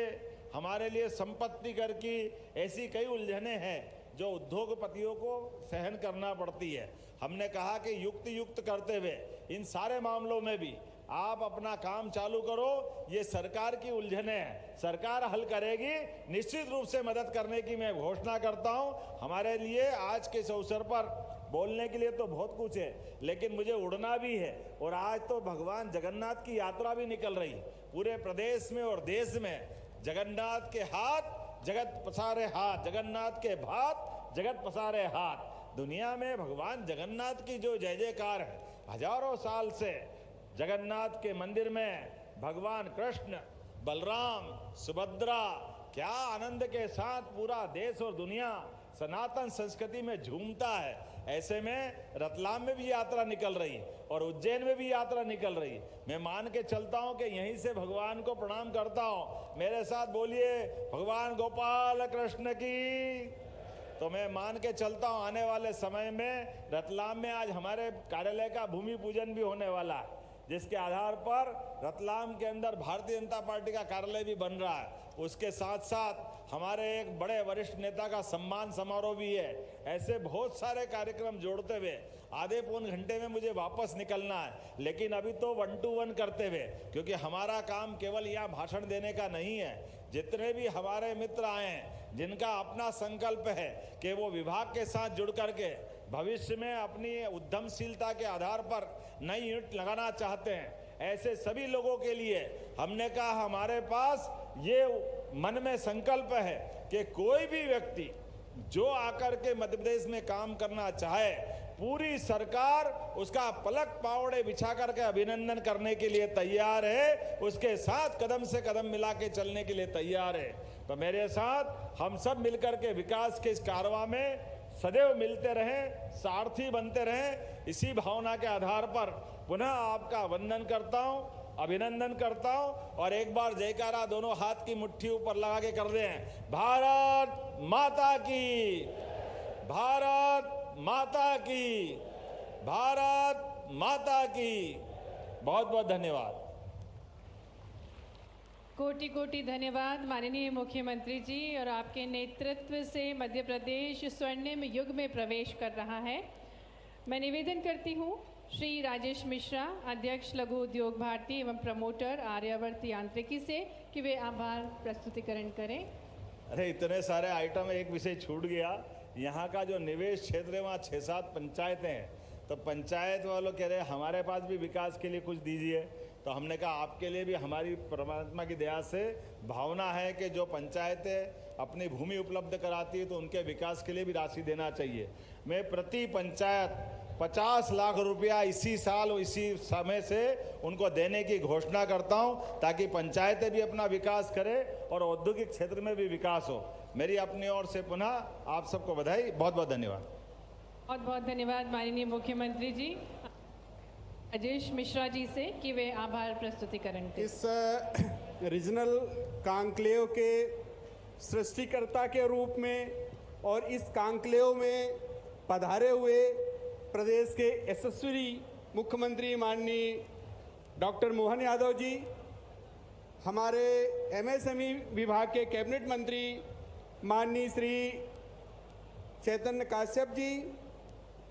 हमारे लिए संपत्ति कर की ऐसी कई उलझने हैं जो उद्योगपतियों को सहन करना पड़ती है। हमने कहा कि युक्त करते हुए इन सारे मामलों में भी आप अपना काम चालू करो। ये सरकार की उलझने हैं, सरकार हल करेगी। निश्चित रूप से मदद करने की मैं घोषणा करता हूं। हमारे लिए आज के इस अवसर पर बोलने के लिए तो बहुत कुछ है, लेकिन मुझे उड़ना भी है और आज तो भगवान जगन्नाथ की यात्रा भी निकल रही पूरे प्रदेश में और देश में। जगन्नाथ के हाथ जगत पसारे हाथ, जगन्नाथ के भात जगत पसारे हाथ। दुनिया में भगवान जगन्नाथ की जो जय जयकार है, हजारों साल से जगन्नाथ के मंदिर में भगवान कृष्ण, बलराम, सुभद्रा क्या आनंद के साथ पूरा देश और दुनिया सनातन संस्कृति में झूमता है। ऐसे में रतलाम में भी यात्रा निकल रही और उज्जैन में भी यात्रा निकल रही। मैं मान के चलता हूं कि यहीं से भगवान को प्रणाम करता हूं। मेरे साथ बोलिए भगवान गोपाल कृष्ण की। तो मैं मान के चलता हूं आने वाले समय में रतलाम में आज हमारे कार्यालय का भूमि पूजन भी होने वाला है, जिसके आधार पर रतलाम के अंदर भारतीय जनता पार्टी का कार्यालय भी बन रहा है। उसके साथ साथ हमारे एक बड़े वरिष्ठ नेता का सम्मान समारोह भी है। ऐसे बहुत सारे कार्यक्रम जोड़ते हुए आधे पौन घंटे में मुझे वापस निकलना है, लेकिन अभी तो 1 to 1 करते हुए, क्योंकि हमारा काम केवल यहाँ भाषण देने का नहीं है। जितने भी हमारे मित्र आए हैं जिनका अपना संकल्प है कि वो विभाग के साथ जुड़ करके भविष्य में अपनी उद्यमशीलता के आधार पर नई यूनिट लगाना चाहते हैं, ऐसे सभी लोगों के लिए हमने कहा हमारे पास ये मन में संकल्प है कि कोई भी व्यक्ति जो आकर के मध्य प्रदेश में काम करना चाहे, पूरी सरकार उसका पलक पावड़े बिछा करके अभिनंदन करने के लिए तैयार है, उसके साथ कदम से कदम मिला के चलने के लिए तैयार है। तो मेरे साथ हम सब मिलकर के विकास के इस कारवां में सदैव मिलते रहें, सारथी बनते रहें। इसी भावना के आधार पर पुनः आपका वंदन करता हूं, अभिनंदन करता हूं और एक बार जयकारा दोनों हाथ की मुट्ठी ऊपर लगा के कर दें। भारत माता की, भारत माता की, भारत माता की। बहुत बहुत धन्यवाद। कोटि कोटि धन्यवाद माननीय मुख्यमंत्री जी। और आपके नेतृत्व से मध्य प्रदेश स्वर्णिम युग में प्रवेश कर रहा है। मैं निवेदन करती हूँ श्री राजेश मिश्रा, अध्यक्ष लघु उद्योग भारती एवं प्रमोटर आर्यावर्त यांत्रिकी से, कि वे आभार प्रस्तुतिकरण करें। अरे इतने सारे आइटम, एक विषय छूट गया। यहाँ का जो निवेश क्षेत्र है वहाँ 6-7 पंचायतें हैं, तो पंचायत वालों कह रहे हमारे पास भी विकास के लिए कुछ दीजिए। तो हमने कहा आपके लिए भी हमारी परमात्मा की दया से भावना है कि जो पंचायतें अपनी भूमि उपलब्ध कराती है तो उनके विकास के लिए भी राशि देना चाहिए। मैं प्रति पंचायत 50 लाख रुपया इसी साल इसी समय से उनको देने की घोषणा करता हूं, ताकि पंचायतें भी अपना विकास करें और औद्योगिक क्षेत्र में भी विकास हो। मेरी अपनी ओर से पुनः आप सबको बधाई, बहुत बहुत धन्यवाद। बहुत बहुत धन्यवाद माननीय मुख्यमंत्री जी। राजेश मिश्रा जी से कि वे आभार प्रस्तुतिकरण करें। इस रीजनल कॉन्क्लेव के सृष्टिकर्ता के रूप में और इस कॉन्क्लेव में पधारे हुए प्रदेश के यशस्वी मुख्यमंत्री माननीय डॉक्टर मोहन यादव जी, हमारे एमएसएमई विभाग के कैबिनेट मंत्री माननीय श्री चैतन्य काश्यप जी,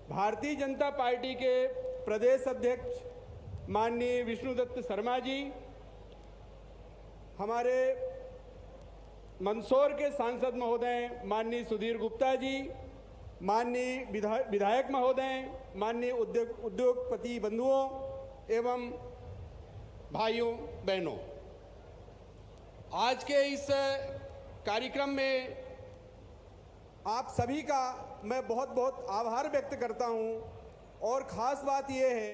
भारतीय जनता पार्टी के प्रदेश अध्यक्ष माननीय विष्णुदत्त शर्मा जी, हमारे मंदसौर के सांसद महोदय माननीय सुधीर गुप्ता जी, माननीय विधायक महोदय, माननीय उद्योगपति बंधुओं एवं भाइयों बहनों, आज के इस कार्यक्रम में आप सभी का मैं बहुत बहुत आभार व्यक्त करता हूं और ख़ास बात यह है